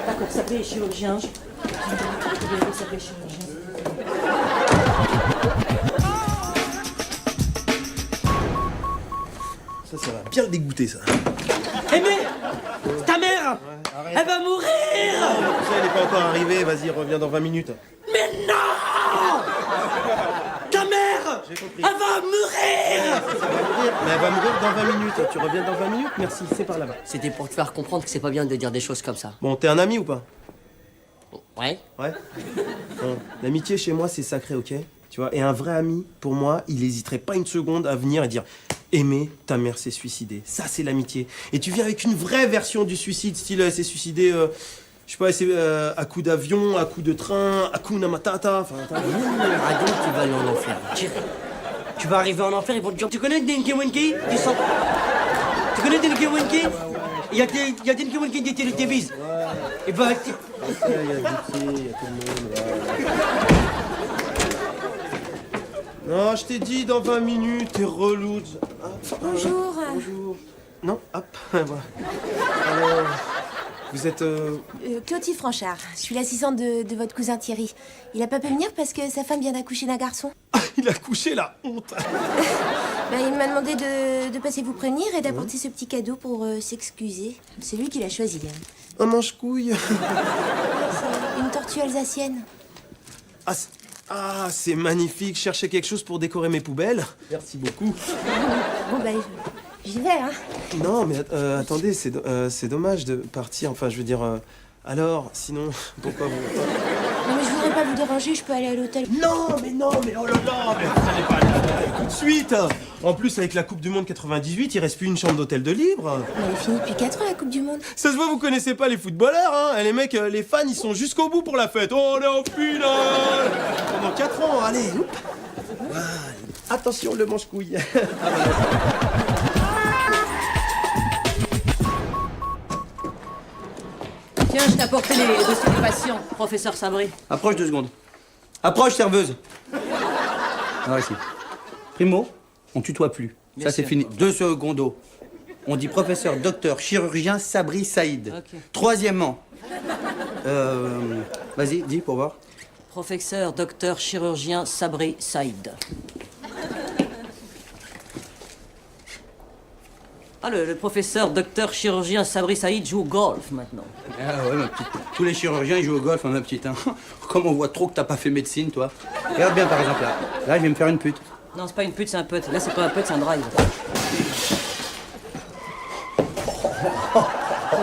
D'accord, Sabri est chirurgien. Sabri est chirurgien. Ça va bien le dégoûter, ça. Eh mais ta mère, elle va mourir. Ça, elle est pas encore arrivée. Vas-y, reviens dans 20 minutes. Mais non, ta mère, elle va mourir. Mais elle va mourir dans 20 minutes. Tu reviens dans 20 minutes? Merci, c'est par là-bas. C'était pour te faire comprendre que c'est pas bien de dire des choses comme ça. Bon, t'es un ami ou pas? Ouais. Ouais. Bon, l'amitié chez moi, c'est sacré, ok? Tu vois, et un vrai ami, pour moi, il hésiterait pas une seconde à venir et dire Aimé, ta mère s'est suicidée. Ça, c'est l'amitié. Et tu viens avec une vraie version du suicide, style elle s'est suicidée, je sais pas, c'est à coup d'avion, à coup de train, à coup namatata. Enfin, Ah donc tu vas aller en enfer. Tu vas arriver en enfer, ils vont te dire tu connais Dinky Winky? Tu connais Dinky Winky? Il y a Dinky Winky des Télévises. Et bah, il y a Vicky, il y a tout le monde. Non, je t'ai dit dans 20 minutes, t'es relou. Ah, Bonjour. bonjour. Non, hop, voilà. Alors, vous êtes... Clotilde Franchard. Je suis l'assistante de votre cousin Thierry. Il a pas pu venir parce que sa femme vient d'accoucher d'un garçon. Ah, il a couché, la honte. Il m'a demandé de passer vous prévenir et d'apporter ce petit cadeau pour s'excuser. C'est lui qui l'a choisi. Hein. Un manche-couille. C'est une tortue alsacienne. C'est magnifique. Je cherchais quelque chose pour décorer mes poubelles. Merci beaucoup. Bon, j'y vais, hein. Non, mais attendez, c'est dommage de partir. Enfin, je veux dire... alors, sinon, pourquoi vous... Non, mais je voudrais pas vous déranger, je peux aller à l'hôtel. Non, mais oh là là, mais vous allez pas aller tout de suite. En plus, avec la Coupe du Monde 98, il reste plus une chambre d'hôtel de libre. Elle est finie depuis 4 ans, la Coupe du Monde. Ça se voit, vous connaissez pas les footballeurs, hein. Les mecs, les fans, ils sont jusqu'au bout pour la fête. Oh, on est en finale. Pendant 4 ans, allez. Voilà. Attention, le manche-couille. Tiens, je t'ai apporté les dossiers des patients, professeur Sabri. Approche 2 secondes. Approche, serveuse. Alors ici. Primo, on tutoie plus. Bien Ça, c'est sûr. fini. 2 secondes. On dit professeur, docteur, chirurgien, Sabri Saïd. Ok. Troisièmement. Vas-y, dis pour voir. Professeur, docteur, chirurgien, Sabri Saïd. Ah, le professeur, docteur, chirurgien, Sabri Saïd joue au golf maintenant. Ah ouais, ma petite. Tous les chirurgiens, ils jouent au golf, hein, ma petite. Hein. Comme on voit trop que t'as pas fait médecine, toi. Regarde bien, par exemple, là. Là, je vais me faire une pute. Non, c'est pas une pute, c'est un pote. Là, c'est pas un pote, c'est un drive.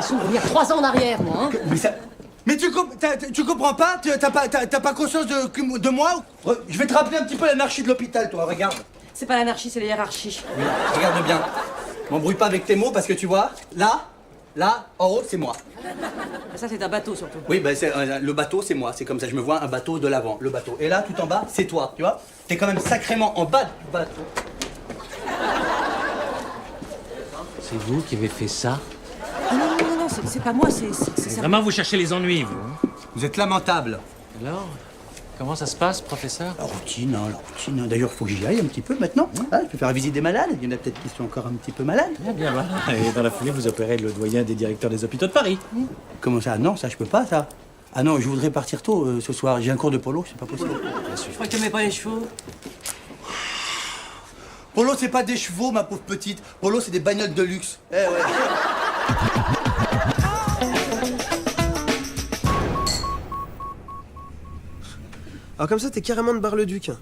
l'impression de revenir 3 ans en arrière, moi. Hein. Mais tu comprends pas? T'as pas conscience de moi? Je vais te rappeler un petit peu l'anarchie de l'hôpital, toi, regarde. C'est pas l'anarchie, c'est la hiérarchie. Oui, regarde bien. M'embrouille pas avec tes mots parce que tu vois, là, en haut, c'est moi. Ça, c'est un bateau, surtout. Oui, ben le bateau, c'est moi. C'est comme ça, je me vois un bateau de l'avant, le bateau. Et là, tout en bas, c'est toi, tu vois? T'es quand même sacrément en bas du bateau. C'est vous qui avez fait ça? Non, c'est pas moi, c'est ça. Vraiment, vous cherchez les ennuis, vous, hein? Vous êtes lamentable. Alors, comment ça se passe, professeur? La routine. D'ailleurs, faut que j'y aille un petit peu maintenant. Hein, je peux faire la visite des malades. Il y en a peut-être qui sont encore un petit peu malades. Bien, voilà. Et dans la foulée, vous opérez le doyen des directeurs des hôpitaux de Paris. Comment ça? Non, ça, je peux pas, ça. Ah non, je voudrais partir tôt ce soir. J'ai un cours de polo, c'est pas possible. Je crois que tu mets pas les chevaux. Polo, c'est pas des chevaux, ma pauvre petite. Polo, c'est des bagnoles de luxe. Eh ouais. Alors comme ça, t'es carrément de Bar-le-Duc.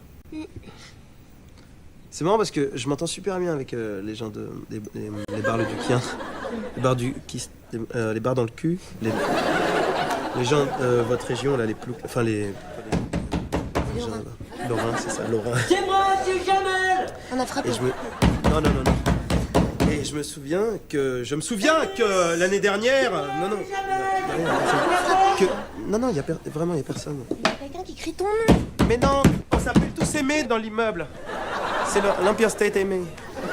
C'est marrant parce que je m'entends super bien avec les gens des Bar-le-Duciens. Les bars dans le cul. Les gens de votre région, là, les plus... Enfin, les gens, là. Lorrain, c'est ça, Lorrain. C'est moi, c'est Jamel. On a frappé. Et je me... Non. Et je me souviens que l'année dernière... Non, il y a personne. Il y a quelqu'un qui crie ton nom. Mais non, on s'appelle tous Aimé dans l'immeuble. C'est l'Empire State Aimé.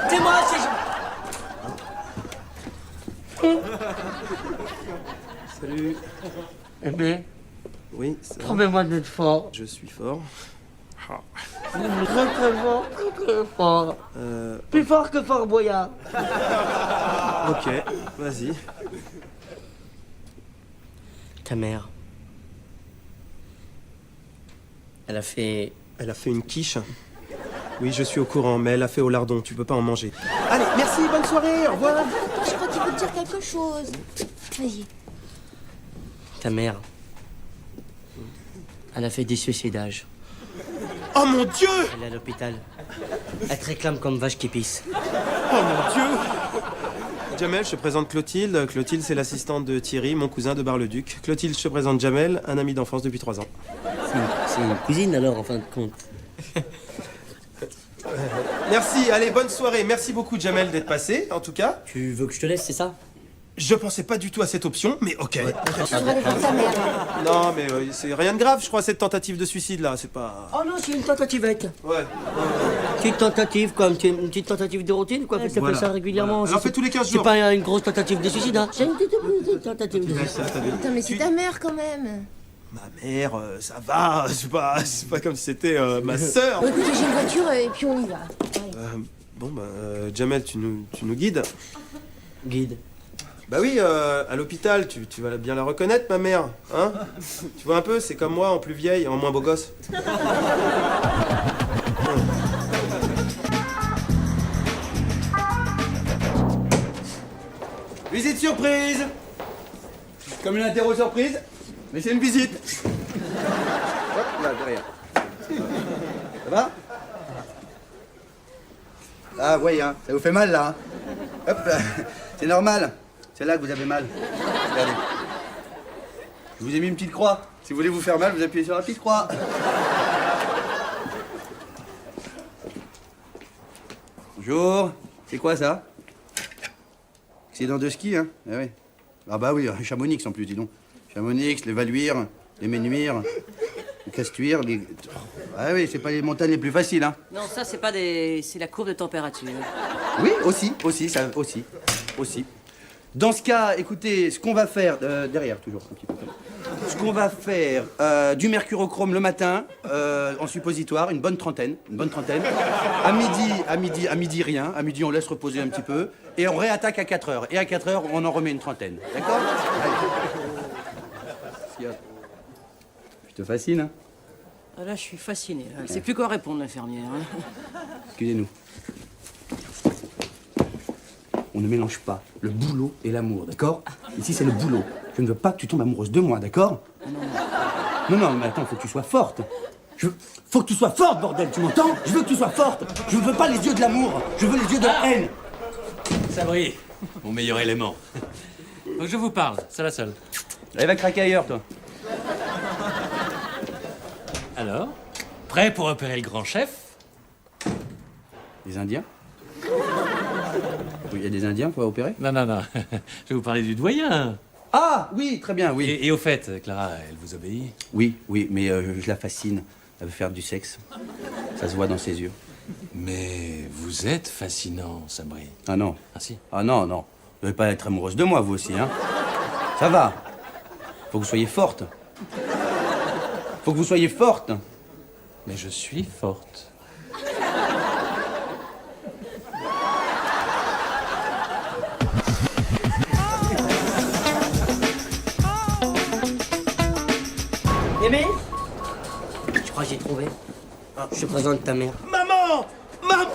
C'est moi, c'est... Salut. Eh bien, Oui, ça... promets-moi d'être fort. Je suis fort. Très très fort, très fort. Plus fort que Fort Boyard. Ok, vas-y. Ta mère. Elle a fait... Elle a fait une quiche. Oui, je suis au courant, mais elle a fait au lardon. Tu peux pas en manger. Allez, merci, bonne soirée, au revoir. Je crois qu'il veut te dire quelque chose. Vas-y. Ta mère. Elle a fait des suicidages. Oh mon Dieu! Elle est à l'hôpital. Elle te réclame comme vache qui pisse. Oh mon Dieu! Jamel, je te présente Clotilde. Clotilde, c'est l'assistante de Thierry, mon cousin de Bar-le-Duc. Clotilde, je te présente Jamel, un ami d'enfance depuis 3 ans. C'est une cousine alors, en fin de compte. Merci, allez, bonne soirée. Merci beaucoup, Jamel, d'être passé, en tout cas. Tu veux que je te laisse, c'est ça? Je pensais pas du tout à cette option, mais ok. Tu devrais aller voir ta mère. Non, mais c'est rien de grave, je crois, cette tentative de suicide, là, c'est pas... Oh non, c'est une tentativette. Ouais. Petite tentative, comme une petite tentative de routine, quoi. Ça Voilà. fait ça régulièrement. Voilà. Alors, fait tous les 15 C'est jours. pas une grosse tentative de suicide, hein. C'est une petite tentative de suicide. Putain, mais c'est ta mère quand même. Ma mère, ça va, c'est pas comme si c'était ma sœur. Bon, écoutez, j'ai une voiture et puis on y va. Bon, bah, Jamel, tu nous guides. Guide. Bah oui, à l'hôpital, tu vas bien la reconnaître, ma mère, hein? Tu vois un peu, c'est comme moi, en plus vieille et en moins beau gosse. Visite surprise. Comme une interro surprise, mais c'est une visite. Hop, là, derrière. Ça va? Ah, ouais, hein, ça vous fait mal, là. Hein. Hop, là. C'est normal. C'est là que vous avez mal. Regardez. Je vous ai mis une petite croix. Si vous voulez vous faire mal, vous appuyez sur la petite croix. Bonjour. C'est quoi, ça? Accident de ski, hein? Ah oui. Ah bah oui, Chamonix en plus, dis donc. Chamonix, les Valuire, les Ménuire, les Castuire, les... Ah oui, c'est pas les montagnes les plus faciles, hein? Non, ça, c'est pas des... C'est la courbe de température. Oui, aussi, ça, aussi. Dans ce cas, écoutez, ce qu'on va faire... derrière, toujours, un petit peu. Ce qu'on va faire, du mercurochrome le matin, en suppositoire, une bonne trentaine. À midi, rien. À midi, on laisse reposer un petit peu. Et on réattaque à 4 heures. Et à 4 heures, on en remet une trentaine. D'accord? Allez. Je te fascine, hein? Ah, là, je suis fascinée. Elle sait plus quoi répondre, l'infirmière. Hein. Excusez-nous. On ne mélange pas le boulot et l'amour, d'accord? Ici, c'est le boulot. Je ne veux pas que tu tombes amoureuse de moi, d'accord? Non, mais attends, faut que tu sois forte. Faut que tu sois forte, bordel, tu m'entends? Je veux que tu sois forte. Je ne veux pas les yeux de l'amour. Je veux les yeux de la haine. Sabri, mon meilleur élément. Faut que je vous parle, c'est la seule. Elle va craquer ailleurs, toi. Alors, prêt pour opérer le grand chef? Les Indiens? Il y a des Indiens pour opérer? Non, non, non. Je vais vous parler du doyen. Ah, oui, très bien, oui. Et au fait, Clara, elle vous obéit? Oui, oui, mais je la fascine. Elle veut faire du sexe. Ça se voit dans ses yeux. Mais vous êtes fascinant, Sabri. Ah non. Ah si? Ah non, non. Vous devez pas être amoureuse de moi, vous aussi, hein? Ça va. Faut que vous soyez forte. Faut que vous soyez forte. Mais je suis forte. Aimé? Je crois que j'ai trouvé. Je te présente ta mère. Maman! Maman!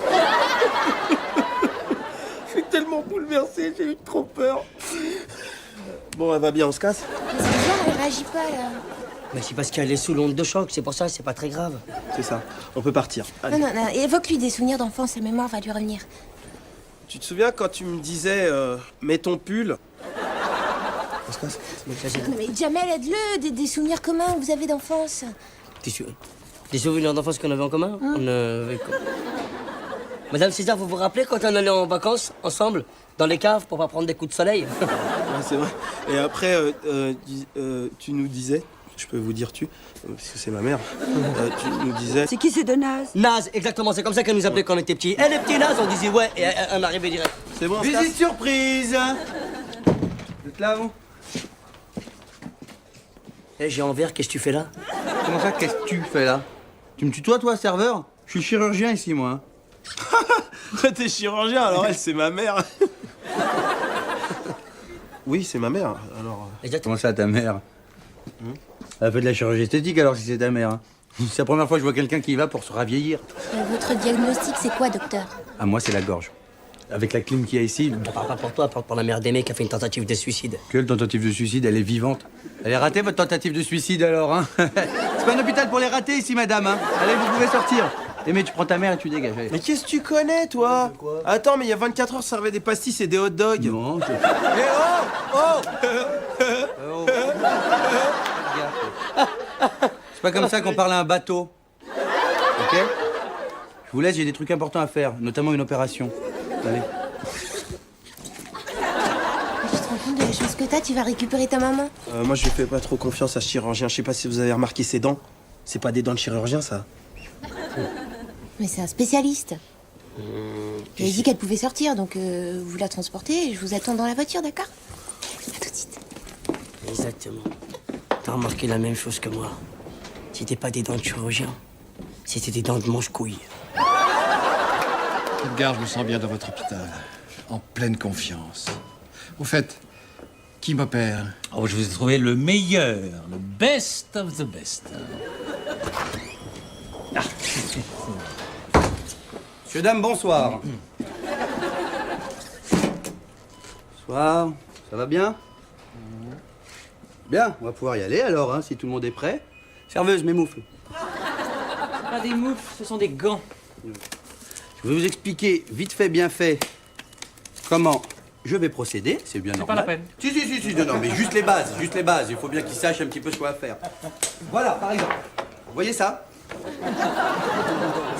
Je suis tellement bouleversé, j'ai eu trop peur. Bon, elle va bien, on se casse? Mais c'est bizarre, elle réagit pas, là. Mais c'est parce qu'elle est sous l'onde de choc, c'est pour ça, c'est pas très grave. C'est ça, on peut partir. Allez. Non, non, non, évoque-lui des souvenirs d'enfance, sa mémoire va lui revenir. Tu te souviens quand tu me disais mets ton pull? On se casse? Non, mais Jamel, aide-le, des souvenirs communs que vous avez d'enfance. Des souvenirs d'enfance qu'on avait en commun? On avait... Madame César, vous vous rappelez quand on allait en vacances ensemble dans les caves pour pas prendre des coups de soleil? Ouais, c'est vrai. Et après, tu nous disais, je peux vous dire tu, parce que c'est ma mère, tu nous disais... C'est qui ces deux nazes? Naze, exactement, c'est comme ça qu'elle nous appelait quand on était petits. Elle est petite naze, on disait ouais, et on arrivait direct. C'est bon, on se casse? Visite surprise. Vous êtes là, vous? Eh, j'ai en verre, qu'est-ce que tu fais là? Comment ça, qu'est-ce que tu fais là? Tu me tutoies, toi, serveur? Je suis chirurgien ici, moi. T'es chirurgien, alors elle, c'est ma mère. Oui, c'est ma mère, alors... Comment ça, ta mère? Elle fait de la chirurgie esthétique, alors, si c'est ta mère. Hein. C'est la première fois que je vois quelqu'un qui y va pour se ravieillir. Votre diagnostic, c'est quoi, docteur? Ah, moi, c'est la gorge. Avec la clim qu'il y a ici... Parle pas pour toi, parle pour la mère d'Aimé qui a fait une tentative de suicide. Quelle tentative de suicide? Elle est vivante. Elle est ratée, votre tentative de suicide, alors, hein? C'est pas un hôpital pour les ratés, ici, madame, hein? Allez, vous pouvez sortir. Eh, mais tu prends ta mère et tu dégages, allez. Mais qu'est-ce que tu connais, toi? Attends, mais il y a 24 heures, ça servait des pastilles et des hot dogs. Non, je... Eh oh! Oh. C'est pas comme ça qu'on parle à un bateau. Ok? Je vous laisse, j'ai des trucs importants à faire, notamment une opération. Allez. Tu te rends compte de la chance que t'as, tu vas récupérer ta maman? Moi, je lui fais pas trop confiance à ce chirurgien. Je sais pas si vous avez remarqué ses dents. C'est pas des dents de chirurgien, ça. Mais c'est un spécialiste. Elle a dit qu'elle pouvait sortir, donc vous la transportez et je vous attends dans la voiture, d'accord? À tout de suite. Exactement. T'as remarqué la même chose que moi. C'était pas des dents de chirurgien, c'était des dents de mange-couilles. Edgar, je me sens bien dans votre hôpital. En pleine confiance. Au fait, qui m'opère? Oh, je vous ai trouvé le meilleur, le best of the best. Ah. Monsieur, dame, bonsoir. Bonsoir. Ça va bien? Bien, on va pouvoir y aller alors, hein, si tout le monde est prêt. Serveuse, mes moufles. Pas des moufles, ce sont des gants. Je vais vous expliquer, vite fait, bien fait, comment je vais procéder. C'est bien normal. Pas la peine. Si, non, mais juste les bases, Il faut bien qu'ils sachent un petit peu ce qu'on va faire. Voilà, par exemple. Vous voyez ça?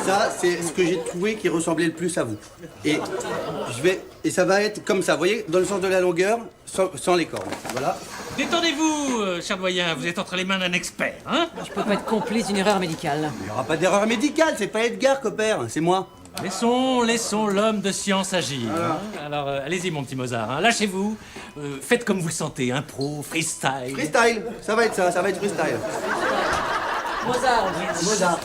Ça, c'est ce que j'ai trouvé qui ressemblait le plus à vous. Et ça va être comme ça, vous voyez, dans le sens de la longueur, sans les cornes. Voilà. Détendez-vous, cher doyen, vous êtes entre les mains d'un expert, hein? Je peux pas être complice d'une erreur médicale. Il n'y aura pas d'erreur médicale, c'est pas Edgar, compère, c'est moi. Laissons l'homme de science agir. Hein. Alors, allez-y, mon petit Mozart, hein. Lâchez-vous. Faites comme vous le sentez, impro, freestyle. Freestyle, ça va être ça, ça va être freestyle. Mozart.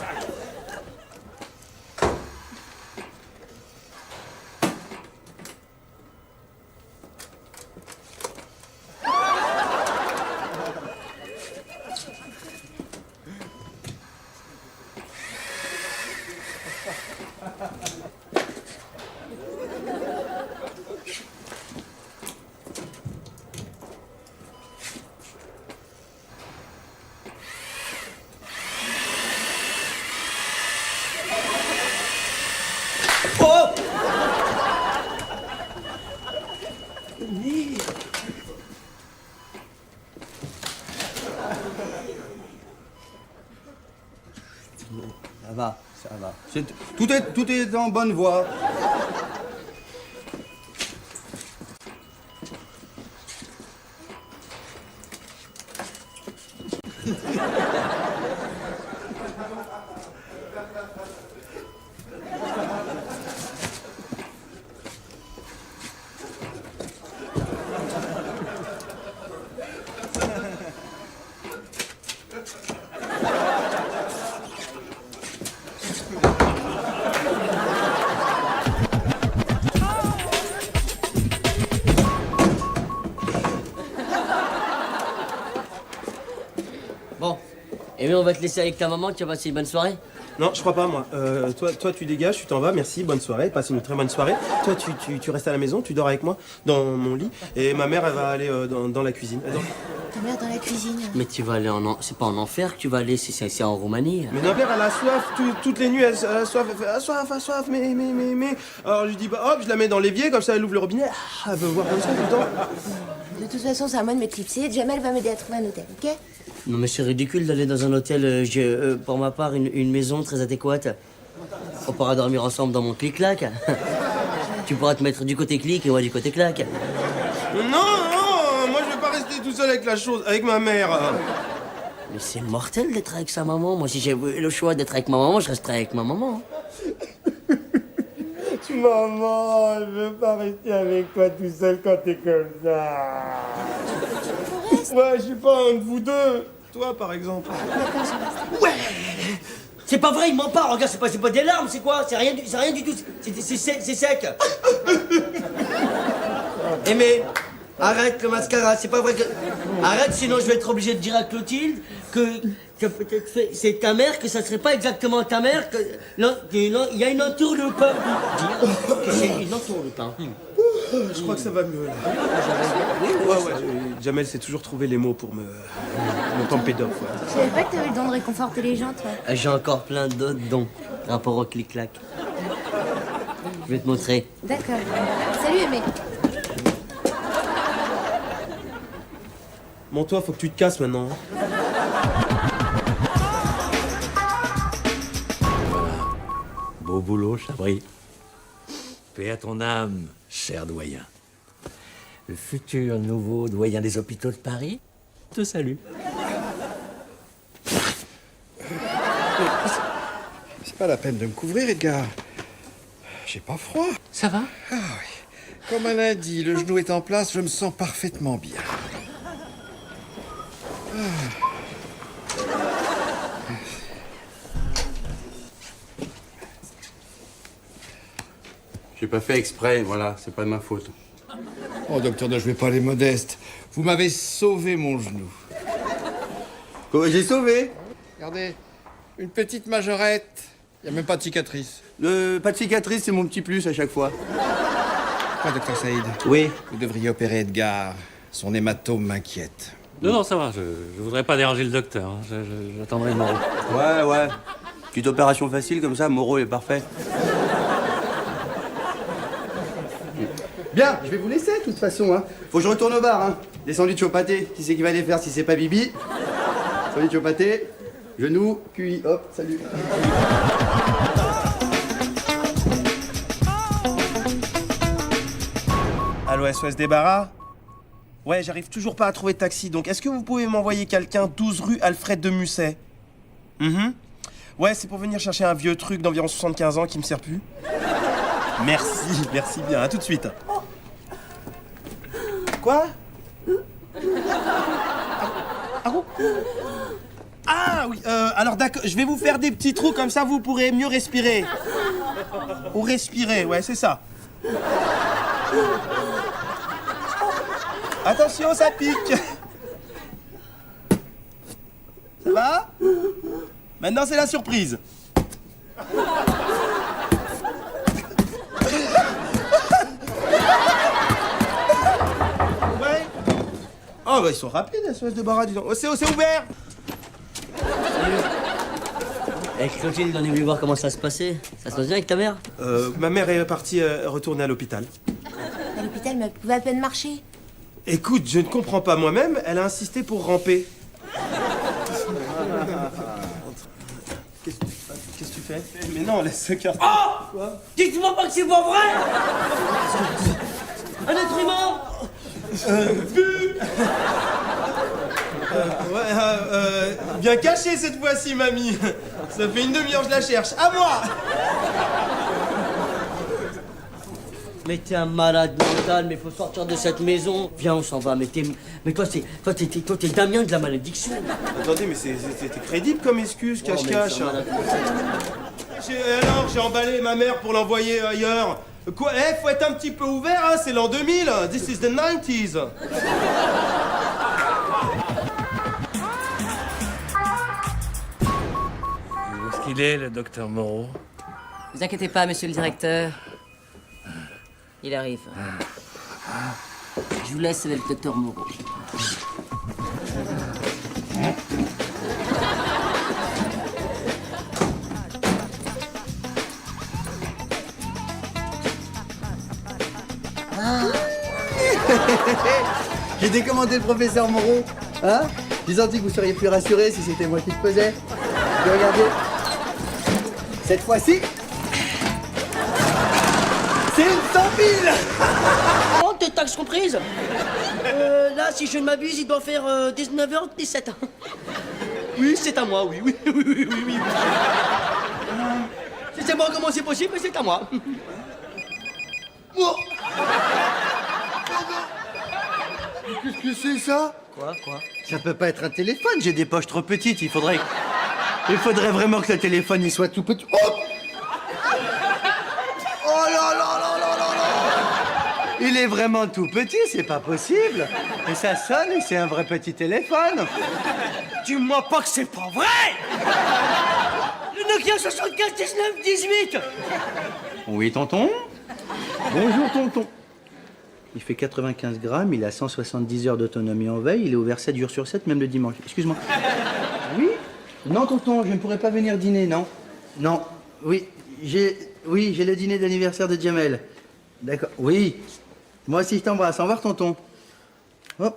va, ça va. Tout est en bonne voie. Bon. Et on va te laisser avec ta maman, tu vas passer une bonne soirée. Non, je crois pas, moi. Toi, tu dégages, tu t'en vas, merci, bonne soirée, passe une très bonne soirée. Toi, tu restes à la maison, tu dors avec moi, dans mon lit, et ma mère, elle va aller dans la cuisine. Ta mère dans la cuisine. Mais tu vas aller c'est pas en enfer que tu vas aller, c'est en Roumanie. Mais ma mère, elle a soif, toutes les nuits, elle a soif, elle fait soif, mais. Alors je lui dis, bah hop, je la mets dans l'évier, comme ça, elle ouvre le robinet, elle veut voir comme ça tout le temps. De toute façon, c'est à moi de m'éclipser. Jamel va m'aider à trouver un hôtel, ok? Non mais c'est ridicule d'aller dans un hôtel, j'ai pour ma part une maison très adéquate. On pourra dormir ensemble dans mon clic-clac. Tu pourras te mettre du côté clic et moi du côté clac. Non, moi je vais pas rester tout seul avec la chose, avec ma mère. Mais c'est mortel d'être avec sa maman. Moi si j'ai le choix d'être avec ma maman, je resterai avec ma maman. Maman, je veux pas rester avec toi tout seul quand t'es comme ça. Ouais, je suis pas un de vous deux. Toi, par exemple. Ouais. C'est pas vrai, il m'en parle. Regarde, c'est pas des larmes, c'est quoi? C'est rien du tout. C'est sec. Eh mais, arrête le mascara, c'est pas vrai que... Arrête, sinon je vais être obligé de dire à Clotilde que peut-être c'est ta mère, que ça serait pas exactement ta mère, que... Non, il y a une entourloupe. Dire que c'est une entourloupe. Je crois que ça va mieux, là. Ouais. Jamel s'est toujours trouvé les mots pour me camper d'off. Ouais. Je savais pas que t'avais le don de réconforter les gens, toi. J'ai encore plein d'autres dons, rapport au clic-clac. Je vais te montrer. D'accord. Salut, Aimé. Bon, toi, faut que tu te casses maintenant. Beau boulot, Chabri. Paix à ton âme, cher doyen. Le futur nouveau doyen des hôpitaux de Paris te salue. C'est pas la peine de me couvrir, Edgar. J'ai pas froid. Ça va? Ah oui. Comme un lundi, le genou est en place, je me sens parfaitement bien. J'ai pas fait exprès, voilà, c'est pas de ma faute. Oh, docteur, ne jouez pas les modestes. Vous m'avez sauvé mon genou. Comment j'ai sauvé? Regardez, une petite majorette. Il n'y a même pas de cicatrice. Pas de cicatrice, c'est mon petit plus à chaque fois. Quoi, docteur Saïd? Oui. Vous devriez opérer Edgar. Son hématome m'inquiète. Non, ça va, je voudrais pas déranger le docteur. Hein. J'attendrai Moreau. Ouais. Petite opération facile comme ça, Moreau est parfait. Bien, je vais vous laisser de toute façon. Hein. Faut que je retourne au bar. Hein. Des sandwichs au pâté. Qui c'est qui va les faire si c'est pas Bibi? Sandwich au pâté, genou, QI, hop, salut. Allô, SOS Débarras? Ouais, j'arrive toujours pas à trouver de taxi, donc est-ce que vous pouvez m'envoyer quelqu'un 12 rue Alfred de Musset? Ouais, c'est pour venir chercher un vieux truc d'environ 75 ans qui me sert plus. Merci bien, à tout de suite. Quoi? Ah bon? Ah oui, alors d'accord, je vais vous faire des petits trous comme ça vous pourrez mieux respirer. Ou respirer, ouais, c'est ça. Attention, ça pique. Ça va? Maintenant, c'est la surprise. Ouais. Oh, bah, ils sont rapides, SOS Débarras, dis donc. Oh, c'est ouvert. Avec Clotilde, on est venu voir comment ça se passait. Ça se passe bien avec ta mère? Ma mère est partie retourner à l'hôpital. À l'hôpital, mais elle pouvait à peine marcher. Écoute, je ne comprends pas moi-même, elle a insisté pour ramper. Qu'est-ce que tu fais? Mais non, laisse ce carton. Oh! Dites-moi pas que c'est pas vrai! Un être humain! Bien caché cette fois-ci, mamie. Ça fait une demi-heure que je la cherche. À moi! Mais t'es un malade mental, mais faut sortir de cette maison. Viens, on s'en va. Mais toi, t'es Damien de la malédiction. Attendez, mais c'était crédible comme excuse, Oh, mais cache-cache. ça malade. Alors, j'ai emballé ma mère pour l'envoyer ailleurs. Quoi? Faut être un petit peu ouvert, hein, c'est l'an 2000. This is the 90s. Où est-ce qu'il est, le docteur Moreau? Ne vous inquiétez pas, monsieur le directeur. Il arrive. Je vous laisse avec le docteur Moreau. J'ai décommandé le professeur Moreau. Hein? J'ai senti que vous seriez plus rassuré si c'était moi qui le faisais. Et regardez. Cette fois-ci, c'est une 100 000. Oh, tes taxes comprises. Là, si je ne m'abuse, il doit faire 19h17. Oui, c'est à moi, oui. C'est moi comment c'est possible, mais c'est à moi. Oh. Qu'est-ce que c'est ça? Quoi? Ça peut pas être un téléphone, j'ai des poches trop petites, il faudrait vraiment que le téléphone il soit tout petit. Oh, oh là là là là là là! Il est vraiment tout petit, c'est pas possible. Et ça sonne et c'est un vrai petit téléphone. Dis-moi pas que c'est pas vrai. Le Nokia 75 19 18. Oui, tonton? Bonjour, tonton. Il fait 95 grammes, il a 170 heures d'autonomie en veille, il est ouvert 7 jours sur 7, même le dimanche. Excuse-moi. Oui? Non, tonton, je ne pourrais pas venir dîner, non. Non. Oui, j'ai le dîner d'anniversaire de Jamel. D'accord. Oui. Moi aussi, je t'embrasse. Au revoir, tonton. Oh.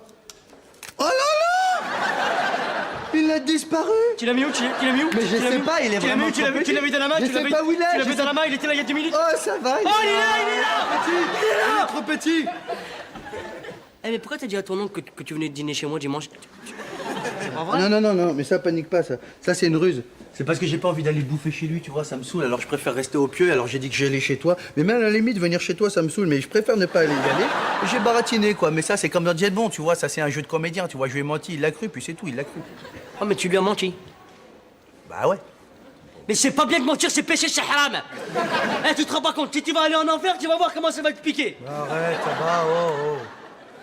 Oh là là! Il a disparu! Tu l'as mis où? Mais je sais pas, il est vraiment trop petit. Tu l'as mis dans la main? Je sais pas où il est. Tu l'as mis dans la main, il était là il y a 2 minutes. Oh, ça va. Oh, il est là! Il est trop petit. Eh, mais pourquoi t'as dit à ton oncle que tu venais de dîner chez moi dimanche? C'est pas vrai? Non, mais ça, panique pas, ça. Ça, c'est une ruse. C'est parce que j'ai pas envie d'aller bouffer chez lui, tu vois, ça me saoule. Alors je préfère rester au pieu, alors j'ai dit que j'allais chez toi. Mais même à la limite, venir chez toi, ça me saoule. Mais je préfère ne pas aller y aller. J'ai baratiné, quoi. Mais ça, c'est comme dans Jet Bon, tu vois. Ça, c'est un jeu de comédien, tu vois. Je lui ai menti, il l'a cru, puis c'est tout, il l'a cru. Oh, mais tu lui as menti. Bah ouais. Mais c'est pas bien de mentir, c'est péché, c'est haram. Eh, tu te rends pas compte, si tu vas aller en enfer, tu vas voir comment ça va te piquer. Arrête, ça va, oh.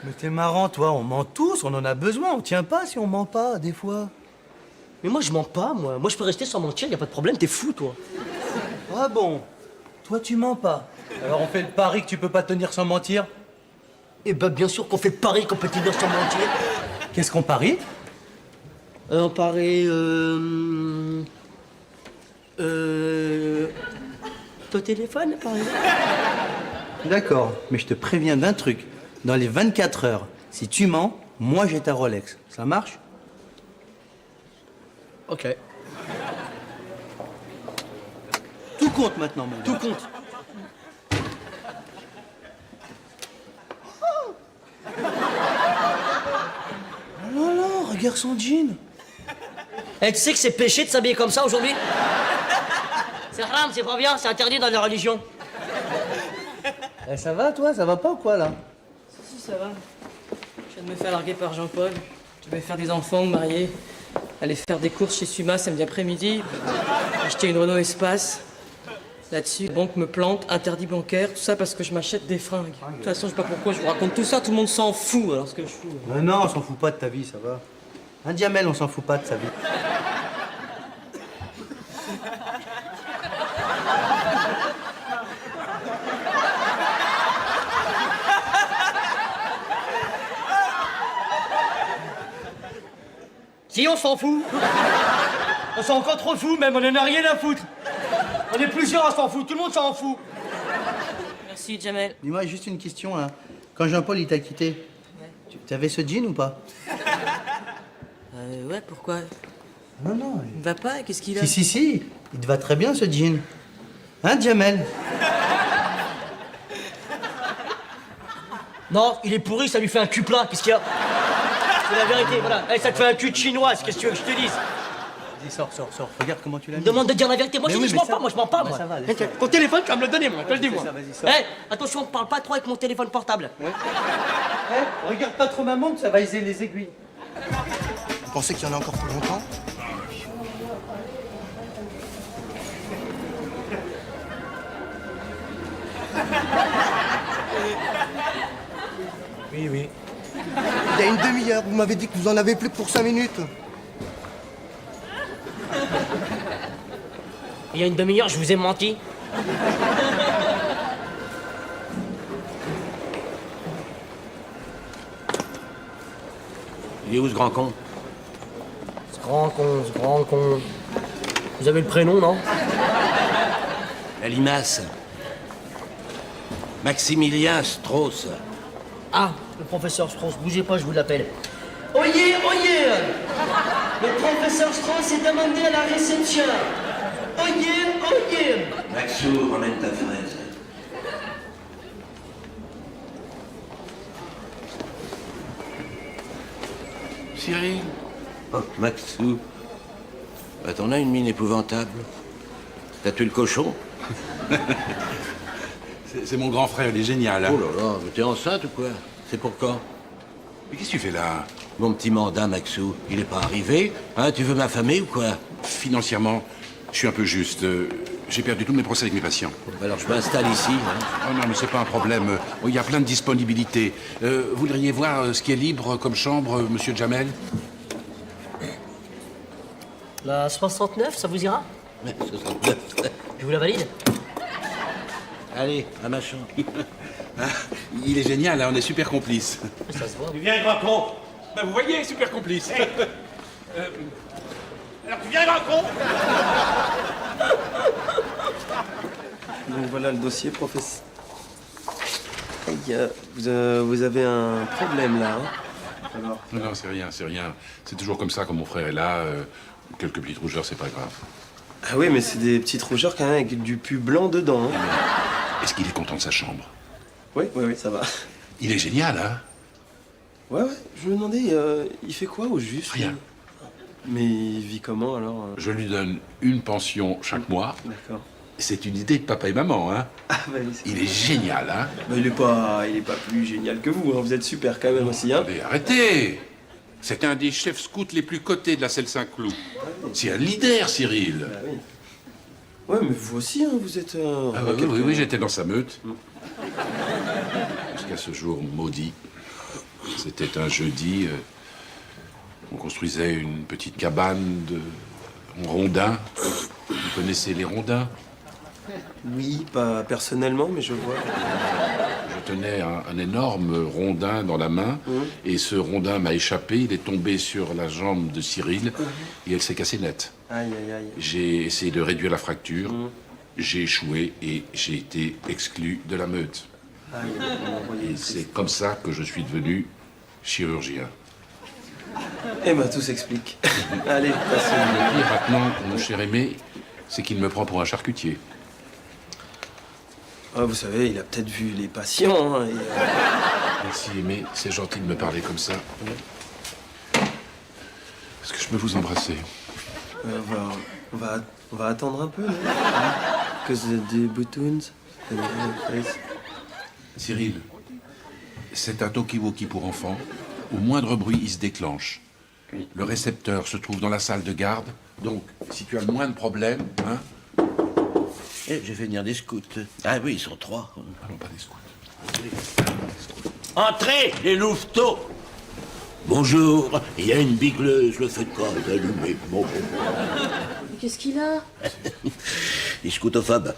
Mais t'es marrant, toi. On ment tous, on en a besoin. On tient pas si on ment pas, des fois. Mais moi, je mens pas, moi. Moi, je peux rester sans mentir, y a pas de problème, t'es fou, toi. Ah bon? Toi, tu mens pas. Alors on fait le pari que tu peux pas tenir sans mentir? Eh ben, bien sûr qu'on fait pari qu'on peut tenir sans mentir. Qu'est-ce qu'on parie? On parie, ton téléphone, par exemple. D'accord, mais je te préviens d'un truc. Dans les 24 heures, si tu mens, moi j'ai ta Rolex. Ça marche? Ok. Tout compte maintenant, mon gars. Tout compte. Oh là là, regarde son jean. Eh, tu sais que c'est péché de s'habiller comme ça aujourd'hui? C'est haram, c'est pas bien, c'est interdit dans les religions. Eh, ça va, toi? Ça va pas ou quoi, là? Si, ça va. Je viens de me faire larguer par Jean-Paul. Je devais faire des enfants, me marier, aller faire des courses chez Suma samedi après-midi, acheter une Renault Espace. Là-dessus, la banque me plante, interdit bancaire, tout ça parce que je m'achète des fringues. De toute façon, je sais pas pourquoi je vous raconte tout ça, tout le monde s'en fout, alors ce que je fous. Non, on s'en fout pas de ta vie, ça va. Un Jamel, on s'en fout pas de sa vie. Si, on s'en fout. On s'en encore trop fou, même, on en a rien à foutre. On est plusieurs à s'en foutre, tout le monde s'en fout. Merci, Jamel. Dis-moi, juste une question, là. Quand Jean-Paul, il t'a quitté, tu avais ce jean ou pas? Ouais, pourquoi? Non. Il va pas? Qu'est-ce qu'il a? Si. Il te va très bien, ce jean. Hein, Jamel? Non, il est pourri, ça lui fait un cul plat, qu'est-ce qu'il y a? C'est la vérité, voilà. Eh, ça te fait un cul de chinoise, qu'est-ce que tu veux que je te dise? Vas-y, sors. Regarde comment tu l'as mis. Demande de dire la vérité. Moi, Mais je oui, dis, je mais mens ça- pas, moi, je mens pas, mais moi. ça va, laisse-le. Ton téléphone, tu vas me le donner, moi, je te le dis, moi. Ça, vas-y, sors. Eh, attention, parle pas trop avec mon téléphone portable. Regarde pas trop ma montre, ça va aiser les aiguilles. Vous pensez qu'il y en a encore pour longtemps? Oui, oui. Il y a une demi-heure, vous m'avez dit que vous en avez plus que pour 5 minutes. Il y a une demi-heure, je vous ai menti. Il est où ce grand con? Ce grand con. Vous avez le prénom, non? La limace. Maximilien Strauss. Ah, le professeur Strauss, bougez pas, je vous l'appelle. Oyez! Le professeur Strauss est demandé à la réception. Oyez! Maxou, ramène ta fraise. Cyril? Oh, Maxou. Bah, t'en as une mine épouvantable. T'as tué le cochon? C'est mon grand frère, il est génial. Hein. Oh là là, mais t'es enceinte ou quoi? C'est pour quand? Mais qu'est-ce que tu fais là? Mon petit mandat, Maxou, il est pas arrivé? Hein, tu veux m'affamer ou quoi? Financièrement, je suis un peu juste. J'ai perdu tous mes procès avec mes patients. Alors je m'installe ici. Hein. Oh non, mais c'est pas un problème. Il y a plein de disponibilités. Voudriez voir ce qui est libre comme chambre, monsieur Jamel? La 69, ça vous ira? Ouais, 69. Je vous la valide? Allez, à ma chambre. Ah, il est génial, hein, on est super complices. Ça se voit. Tu viens, grand con? Ben, vous voyez, super complice. Alors, tu viens, grand con? Donc voilà le dossier, professeur. Aïe, vous avez un problème là, hein? Alors, Non, c'est rien, c'est rien. C'est toujours comme ça quand mon frère est là. Quelques petites rougeurs, c'est pas grave. ah oui, mais c'est des petites rougeurs quand même avec du pus blanc dedans, hein? Est-ce qu'il est content de sa chambre? Oui, ça va. Il est génial, hein? Ouais, je me demandais, il fait quoi au juste? Rien. Mais il vit comment alors? Je lui donne une pension chaque mois. D'accord. C'est une idée de papa et maman, hein? Ah bah oui, Il est génial, hein? bah, il est pas plus génial que vous, hein. Vous êtes super quand même aussi, hein? Attendez, arrêtez! C'est un des chefs scouts les plus cotés de la Selle Saint-Cloud. C'est un leader, Cyril. Bah oui. Ouais, mais vous aussi, hein, vous êtes... Ah oui, j'étais dans sa meute. Jusqu'à ce jour maudit. C'était un jeudi. On construisait une petite cabane en rondins. Vous connaissez les rondins? Oui, pas personnellement, mais je vois. Je tenais un énorme rondin dans la main, et ce rondin m'a échappé. Il est tombé sur la jambe de Cyril, et elle s'est cassée net. Aïe, aïe, aïe. J'ai essayé de réduire la fracture. J'ai échoué et j'ai été exclu de la meute. Aïe, Et c'est comme ça que je suis devenu chirurgien. Eh ben, tout s'explique. Allez, passez. Le pire maintenant, mon cher aimé, c'est qu'il me prend pour un charcutier. Ah, vous savez, il a peut-être vu les patients, hein, et, Merci aimé, c'est gentil de me parler comme ça. Est-ce que je peux vous embrasser? on va attendre un peu, non? Cause des boutons. Cyril, c'est un talkie-walkie pour enfants. Au moindre bruit, il se déclenche. Le récepteur se trouve dans la salle de garde. Donc, si tu as le moindre problème, hein... Eh, j'ai fait venir des scouts. Ah oui, ils sont 3. Allons pas des scouts. Entrez, les louveteaux! Bonjour, il y a une bigleuse, le feu de corps est allumé. Bon. Qu'est-ce qu'il a? Les scoutophobes.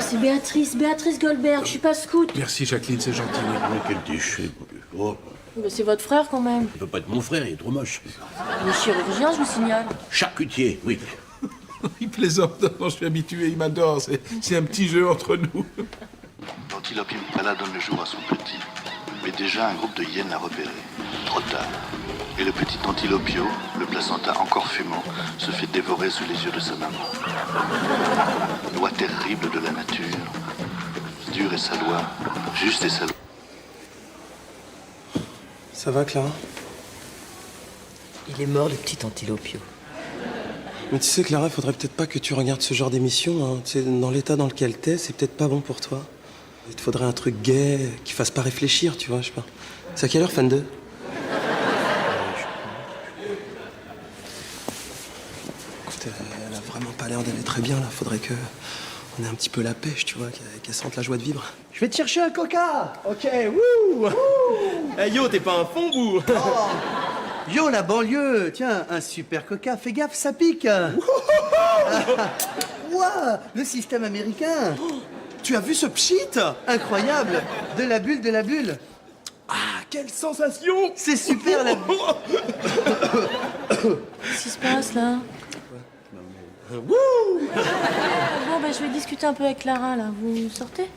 C'est Béatrice Goldberg, je suis pas scout. Merci Jacqueline, c'est gentil. Mais quel déchet. Oh, Mais c'est votre frère quand même. il peut pas être mon frère, il est trop moche. Il est chirurgien, je vous signale. Charcutier, oui. Il plaisante, non, je suis habitué, il m'adore. C'est un petit jeu entre nous. L'antilope impala donne le jour à son petit. Mais déjà, un groupe de hyènes l'a repéré. Trop tard. Et le petit antilopio, le placenta encore fumant, se fait dévorer sous les yeux de sa maman. Loi terrible de la nature. Dure est sa loi, juste est sa loi. Ça va, Clara? Il est mort, le petit antilopio. Mais tu sais, Clara, faudrait peut-être pas que tu regardes ce genre d'émission. Hein. Tu sais, dans l'état dans lequel t'es, c'est peut-être pas bon pour toi. Il te faudrait un truc gai qui fasse pas réfléchir, tu vois, je sais pas. C'est à quelle heure, fan 2? Écoute, elle a vraiment pas l'air d'aller très bien, là. Faudrait que on ait un petit peu la pêche, tu vois, qu'elle sente la joie de vivre. Je vais te chercher un coca. Ok, wouh. Hey yo, t'es pas un fond, bout. Yo, la banlieue. Tiens, un super coca. Fais gaffe, ça pique. Ouah, le système américain. Tu as vu ce pchit? Incroyable. De la bulle, de la bulle. Ah, quelle sensation! C'est super, la bulle. Qu'est-ce qui se passe, là? Wouh! Bon, ben, je vais discuter un peu avec Clara, là. Vous sortez?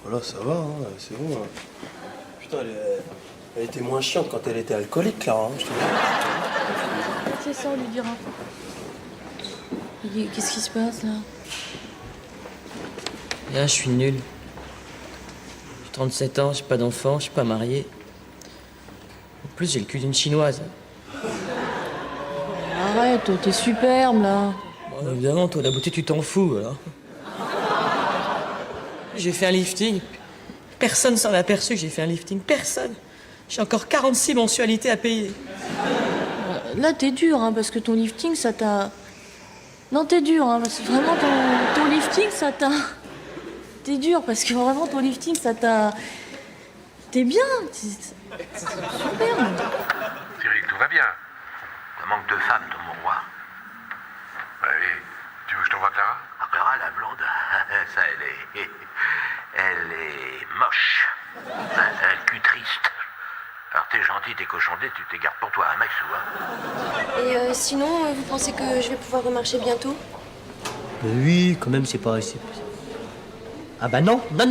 Voilà, ça va, hein, c'est bon. Hein. Putain, elle était moins chiante quand elle était alcoolique, Clara, hein, je te dis. C'est ça, on lui dira. Qu'est-ce qui se passe, là? Là, je suis nul. J'ai 37 ans, j'ai pas d'enfant, je suis pas marié. En plus, j'ai le cul d'une chinoise. Arrête, t'es superbe, là. Bon, évidemment, toi, la beauté, tu t'en fous, alors. J'ai fait un lifting. Personne s'en est aperçu que j'ai fait un lifting. Personne. J'ai encore 46 mensualités à payer. Là, t'es dur, hein, parce que ton lifting, ça t'a... Non, t'es dur, hein, parce que vraiment, ton lifting, ça t'a... T'es dur, parce que vraiment, ton lifting, ça t'a... T'es bien. C'est superbe. Cyril, tout va bien. Ça manque de femmes dans mon roi. Oui. Tu veux que je t'envoie Clara? Ah, Clara, la blonde, ça, elle est moche. Un cul triste. Alors t'es gentil, t'es cochondé, tu t'égares pour toi, hein, Maxou, hein? Et sinon, vous pensez que je vais pouvoir remarcher bientôt? Oui, quand même, c'est pas... Ah bah non. Non.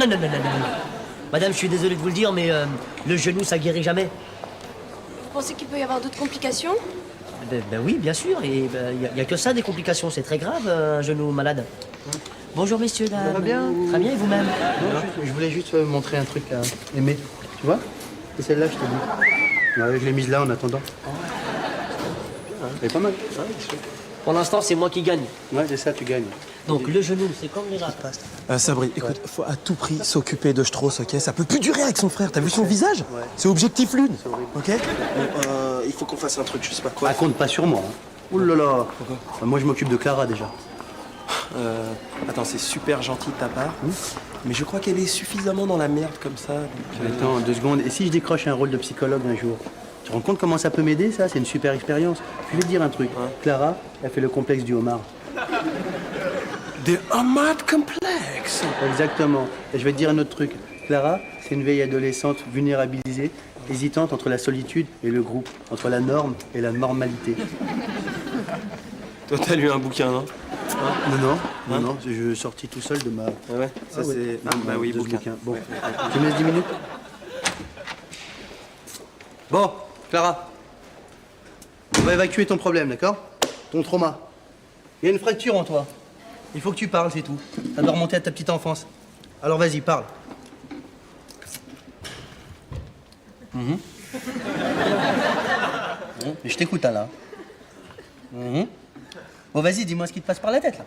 Madame, je suis désolé de vous le dire, mais le genou, ça guérit jamais. Vous pensez qu'il peut y avoir d'autres complications? Ben oui, bien sûr. Et il y a que ça, des complications. C'est très grave, un genou malade. Bonjour, messieurs, dames. Ça va bien? Très bien, et vous-même? Non, je voulais juste montrer un truc à Aimé. Tu vois? C'est celle-là, je te dis. Ouais, je l'ai mise là en attendant. Elle est pas mal. Pour l'instant, c'est moi qui gagne. Ouais, c'est ça, tu gagnes. Donc, le genou, c'est comme les rats. Sabri, écoute, faut à tout prix s'occuper de Strauss, ok? Ça peut plus durer avec son frère. T'as vu son visage? C'est objectif lune, ok? Bon, il faut qu'on fasse un truc, je sais pas quoi. Ah, compte pas sur moi. Hein. Ouh là là. Pourquoi? Moi, je m'occupe de Clara déjà. Attends, c'est super gentil de ta part, mais je crois qu'elle est suffisamment dans la merde comme ça. Donc, Attends, 2 secondes. Et si je décroche un rôle de psychologue un jour? Tu te rends compte comment ça peut m'aider, ça? C'est une super expérience. Je vais te dire un truc. Clara, elle fait le complexe du homard. The Homard Complex. Exactement. Et je vais te dire un autre truc. Clara, c'est une vieille adolescente vulnérabilisée, hésitante entre la solitude et le groupe, entre la norme et la normalité. Toi, t'as lu un bouquin, non? Non, je suis sorti tout seul de ma... Ah ouais, ça c'est... Ah, bah oui, de ce bouquin. Bon, tu me laisses 10 minutes? Bon, Clara, on va évacuer ton problème, d'accord? Ton trauma. Il y a une fracture en toi. Il faut que tu parles, c'est tout. Ça doit remonter à ta petite enfance. Alors vas-y, parle. Mais je t'écoute, là. Bon, vas-y, dis-moi ce qui te passe par la tête, là.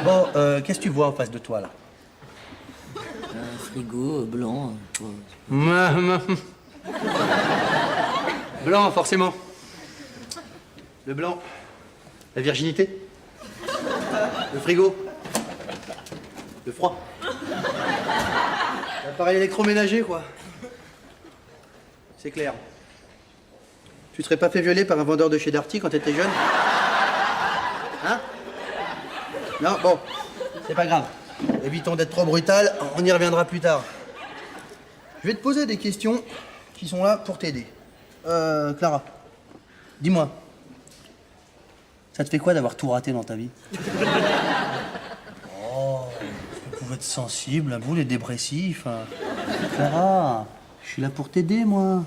Bon, qu'est-ce que tu vois en face de toi, là? Un frigo blanc. Blanc, forcément. Le blanc. La virginité. Le frigo. Le froid. L'appareil électroménager, quoi. C'est clair. Tu te serais pas fait violer par un vendeur de chez Darty quand t'étais jeune? Hein? Non, bon. C'est pas grave. Évitons d'être trop brutal, on y reviendra plus tard. Je vais te poser des questions qui sont là pour t'aider. Clara, dis-moi, ça te fait quoi d'avoir tout raté dans ta vie? Oh, tu faut être sensible, à vous les dépressifs. Clara, je suis là pour t'aider, moi.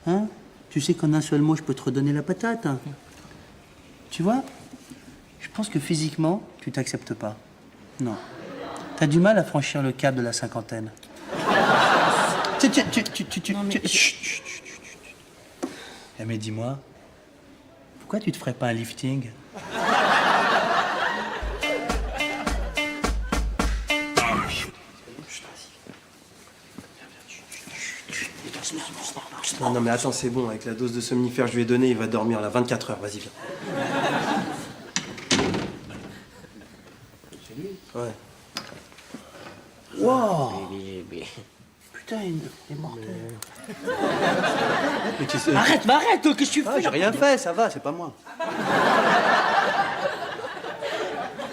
Hein? Tu sais qu'en un seul mot, je peux te redonner la patate. Hein. Tu vois? Je pense que physiquement, tu t'acceptes pas. Non. T'as du mal à franchir le cap de la cinquantaine. Chut. Eh, mais dis-moi, pourquoi tu te ferais pas un lifting? Non, mais attends, c'est bon. Avec la dose de somnifère que je lui ai donnée, il va dormir là 24 heures. Vas-y, viens. Ouais. Wow. Putain, il est mortel. Mais tu sais... Arrête, qu'est-ce que tu fais? J'ai rien fait, ça va, c'est pas moi.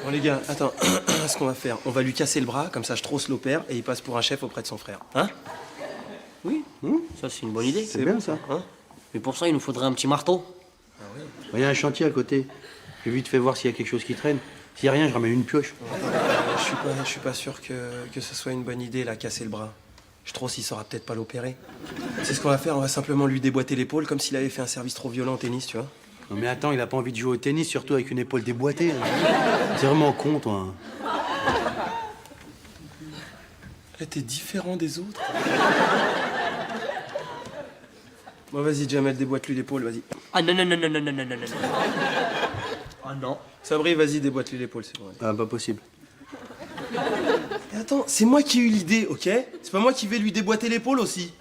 Bon, les gars, attends. Ce qu'on va faire, on va lui casser le bras, comme ça je trousse l'opère et il passe pour un chef auprès de son frère. Hein? Oui, ça c'est une bonne idée. C'est bien ça. Hein? Mais pour ça, il nous faudrait un petit marteau. Il y a un chantier à côté. J'ai vite fait voir s'il y a quelque chose qui traîne. S'il y a rien, je ramène une pioche. Je suis pas sûr que ce soit une bonne idée, là, casser le bras. Strauss, il saura peut-être pas l'opérer. C'est ce qu'on va faire, on va simplement lui déboîter l'épaule comme s'il avait fait un service trop violent au tennis, tu vois. Non mais attends, il a pas envie de jouer au tennis, surtout avec une épaule déboîtée. C'est vraiment con, toi. Là, t'es différent des autres. Bon, vas-y, Jamel, déboîte-lui l'épaule, vas-y. Ah non. Ah non. Sabri, vas-y, déboîte-lui l'épaule, c'est bon. Ah, pas possible. Et attends, c'est moi qui ai eu l'idée, ok? C'est pas moi qui vais lui déboîter l'épaule aussi.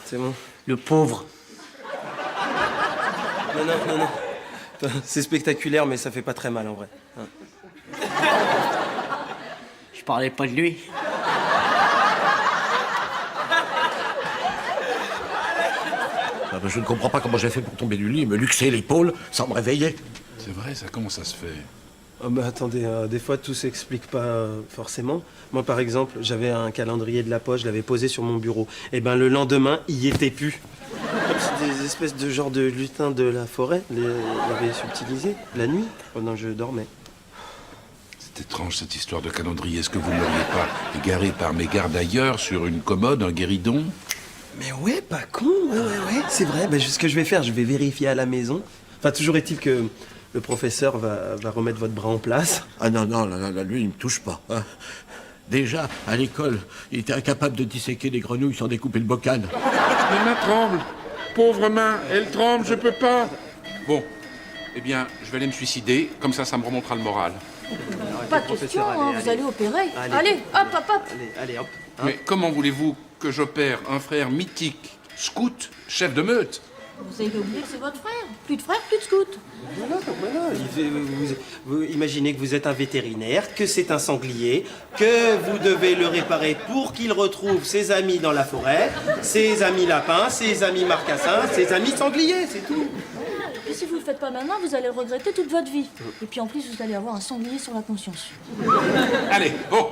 C'est bon. Le pauvre. Non. C'est spectaculaire, mais ça fait pas très mal en vrai. Hein. Je parlais pas de lui. Ah ben, je ne comprends pas comment j'ai fait pour tomber du lit et me luxer l'épaule sans me réveiller. C'est vrai, ça, comment ça se fait? Oh bah attendez, des fois tout s'explique pas forcément. Moi par exemple, j'avais un calendrier de la poche, je l'avais posé sur mon bureau. Et ben le lendemain, il y était plus. C'est des espèces de genre de lutins de la forêt, l'avaient subtilisé la nuit pendant que je dormais. C'est étrange cette histoire de calendrier. Est-ce que vous ne l'auriez pas égaré par mégarde ailleurs, sur une commode, un guéridon? Mais ouais, pas con, ouais. C'est vrai, ben, ce que je vais faire, je vais vérifier à la maison. Enfin, toujours est-il que le professeur va remettre votre bras en place. Ah non, lui, il me touche pas. Hein. Déjà, à l'école, il était incapable de disséquer des grenouilles sans découper le bocal. Mes mains tremblent. Pauvre main, elle tremble, je peux pas. Bon, eh bien, je vais aller me suicider. Comme ça me remontera le moral. Pas de question, hein, vous allez opérer. Allez, hop. Allez, hop. Hein. Mais comment voulez-vous que j'opère un frère mythique, scout, chef de meute? Vous avez oublié que c'est votre frère. Plus de frère, plus de scout. Voilà. Vous imaginez que vous êtes un vétérinaire, que c'est un sanglier, que vous devez le réparer pour qu'il retrouve ses amis dans la forêt, ses amis lapins, ses amis marcassins, ses amis sangliers, c'est tout. Et si vous le faites pas maintenant, vous allez le regretter toute votre vie. Et puis en plus, vous allez avoir un sanglier sur la conscience. Allez, bon,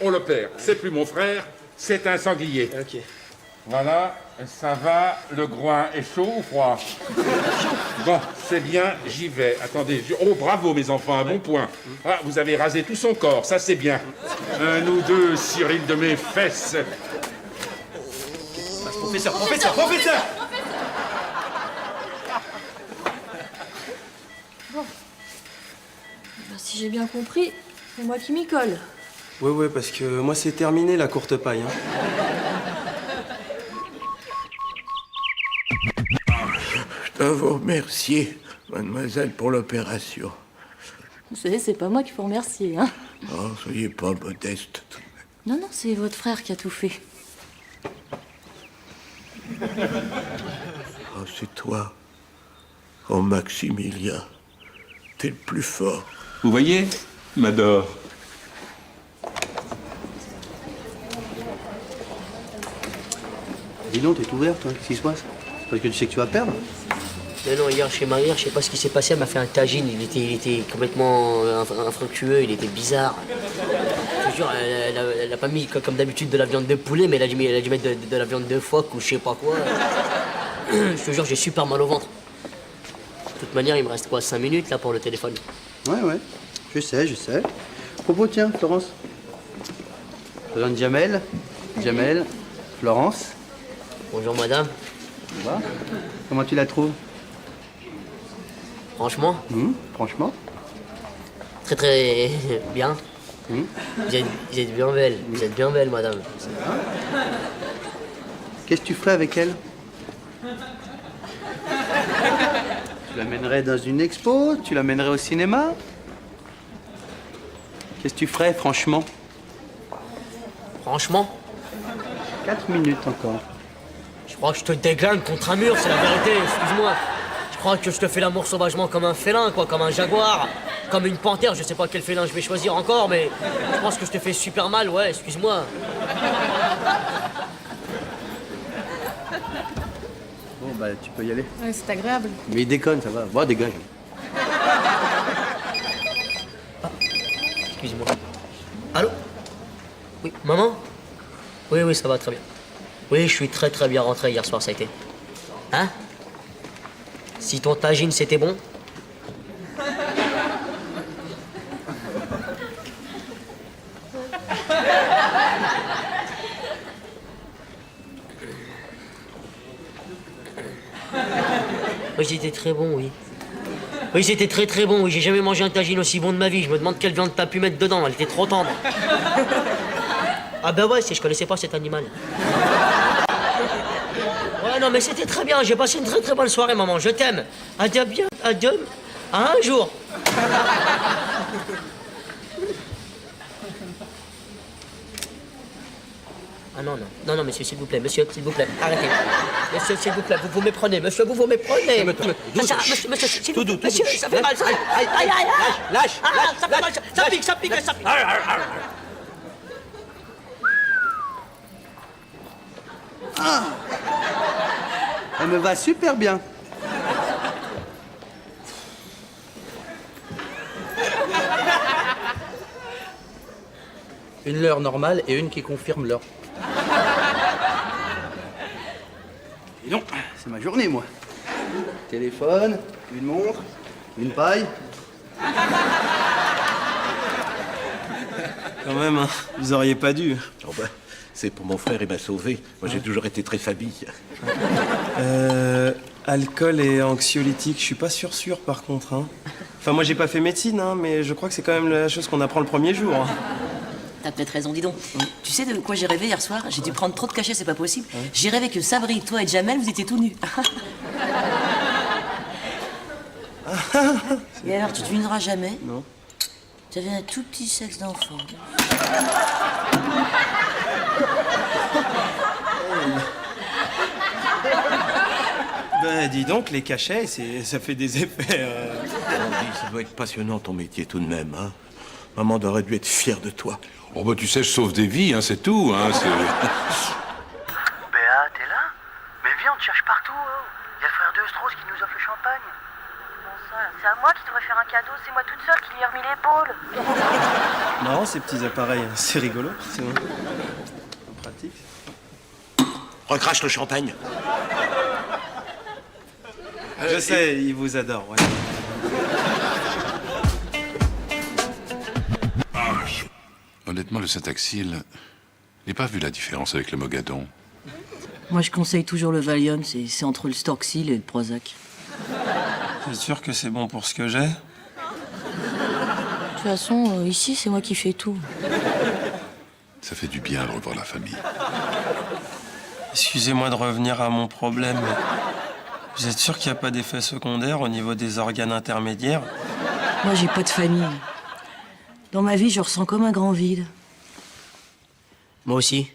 on l'opère. C'est plus mon frère, c'est un sanglier. Ok. Voilà, ça va, le groin est chaud ou froid? Bon, c'est bien, j'y vais. Attendez, oh bravo mes enfants, un bon point. Ah, vous avez rasé tout son corps, ça c'est bien. Un ou deux, Cyril de mes fesses. Professeur. Bon. Ben, si j'ai bien compris, c'est moi qui m'y colle. Ouais, parce que moi c'est terminé la courte paille. Hein. Je dois vous remercier, mademoiselle, pour l'opération. Vous savez, c'est pas moi qu'il faut remercier, hein. Oh, soyez pas modeste. Non, c'est votre frère qui a tout fait. Oh, c'est toi. Oh, Maximilien. T'es le plus fort. Vous voyez, m'adore. Dis donc, t'es ouvert, toi, qu'est-ce qui se passe? Parce que tu sais que tu vas perdre? Non, hier chez Marie, je sais pas ce qui s'est passé, elle m'a fait un tagine, il était complètement infructueux, il était bizarre. te jure, elle a pas mis comme d'habitude de la viande de poulet, mais elle a dû mettre de la viande de phoque ou je sais pas quoi. Je te jure, j'ai super mal au ventre. De toute manière, il me reste quoi, 5 minutes là pour le téléphone? Ouais, je sais. À propos, tiens, Florence. Je présente Jamel, Florence. Bonjour madame. Ça va? Comment tu la trouves? Franchement? Franchement? Très très bien. Vous êtes bien belle. Vous êtes bien belle, madame. Qu'est-ce que tu ferais avec elle? Tu l'amènerais dans une expo? Tu l'amènerais au cinéma? Qu'est-ce que tu ferais, franchement? Franchement? 4 minutes encore. Je crois que je te déglingue contre un mur, c'est la vérité, excuse-moi. Je crois que je te fais l'amour sauvagement comme un félin, quoi, comme un jaguar, comme une panthère, je sais pas quel félin je vais choisir encore, mais je pense que je te fais super mal, ouais, excuse-moi. Bon, bah, tu peux y aller. Ouais, c'est agréable. Mais il déconne, ça va. Bon, dégage. Excuse-moi. Allô? Oui, maman? Oui, ça va très bien. Oui, je suis très très bien rentré hier soir, ça a été. Hein? Si ton tagine c'était bon? Oui, c'était très bon, oui. Oui, c'était très très bon, oui. J'ai jamais mangé un tagine aussi bon de ma vie. Je me demande quelle viande t'as pu mettre dedans, elle était trop tendre. Ah bah ouais, je connaissais pas cet animal. Ouais, non, mais c'était très bien. J'ai passé une très très bonne soirée, maman. Je t'aime. Adieu bien, adieu. À un jour. Ah non, monsieur, s'il vous plaît, arrêtez. Monsieur, s'il vous plaît, vous vous méprenez, monsieur, vous vous méprenez. Monsieur, s'il vous plaît, monsieur, ça fait mal, ça. Aïe, lâche, ça fait mal, ça pique. Ah, elle me va super bien. Une leurre normale et une qui confirme l'heure. Et non, c'est ma journée, moi. Téléphone, une montre, une paille. Quand même, hein, vous auriez pas dû. Oh bah, c'est pour mon frère, il m'a sauvé. Moi, j'ai toujours été très famille. Alcool et anxiolytique, je suis pas sûr par contre. Hein. Enfin, moi j'ai pas fait médecine, hein, mais je crois que c'est quand même la chose qu'on apprend le premier jour. Hein. T'as peut-être raison, dis donc. Tu sais de quoi j'ai rêvé hier soir? J'ai dû prendre trop de cachets, c'est pas possible. J'ai rêvé que Sabri, toi et Jamel, vous étiez tous nus. Et alors, tu devineras jamais? Non. T'avais un tout petit sexe d'enfant. Ben, dis donc, les cachets, ça fait des effets... Ça doit être passionnant, ton métier, tout de même, hein. Maman aurait dû être fière de toi. Oh bah tu sais, je sauve des vies, hein, c'est tout, hein, c'est... Béa, t'es là? Mais viens, on te cherche partout, oh. Il y a le frère de Strauss qui nous offre le champagne. Bon ça, c'est à moi qui devrais faire un cadeau, c'est moi toute seule qui lui ai remis l'épaule. Marrant, ces petits appareils, c'est rigolo. C'est pratique. Recrache le champagne. Je sais, il vous adore, ouais. Honnêtement, le Syntaxil, j'ai pas vu la différence avec le Mogadon. Moi, je conseille toujours le Valium, c'est entre le Storxil et le Prozac. T'es sûr que c'est bon pour ce que j'ai? De toute façon, ici, c'est moi qui fais tout. Ça fait du bien de revoir la famille. Excusez-moi de revenir à mon problème, mais vous êtes sûr qu'il n'y a pas d'effet secondaire au niveau des organes intermédiaires? Moi, j'ai pas de famille. Dans ma vie, je ressens comme un grand vide. Moi aussi.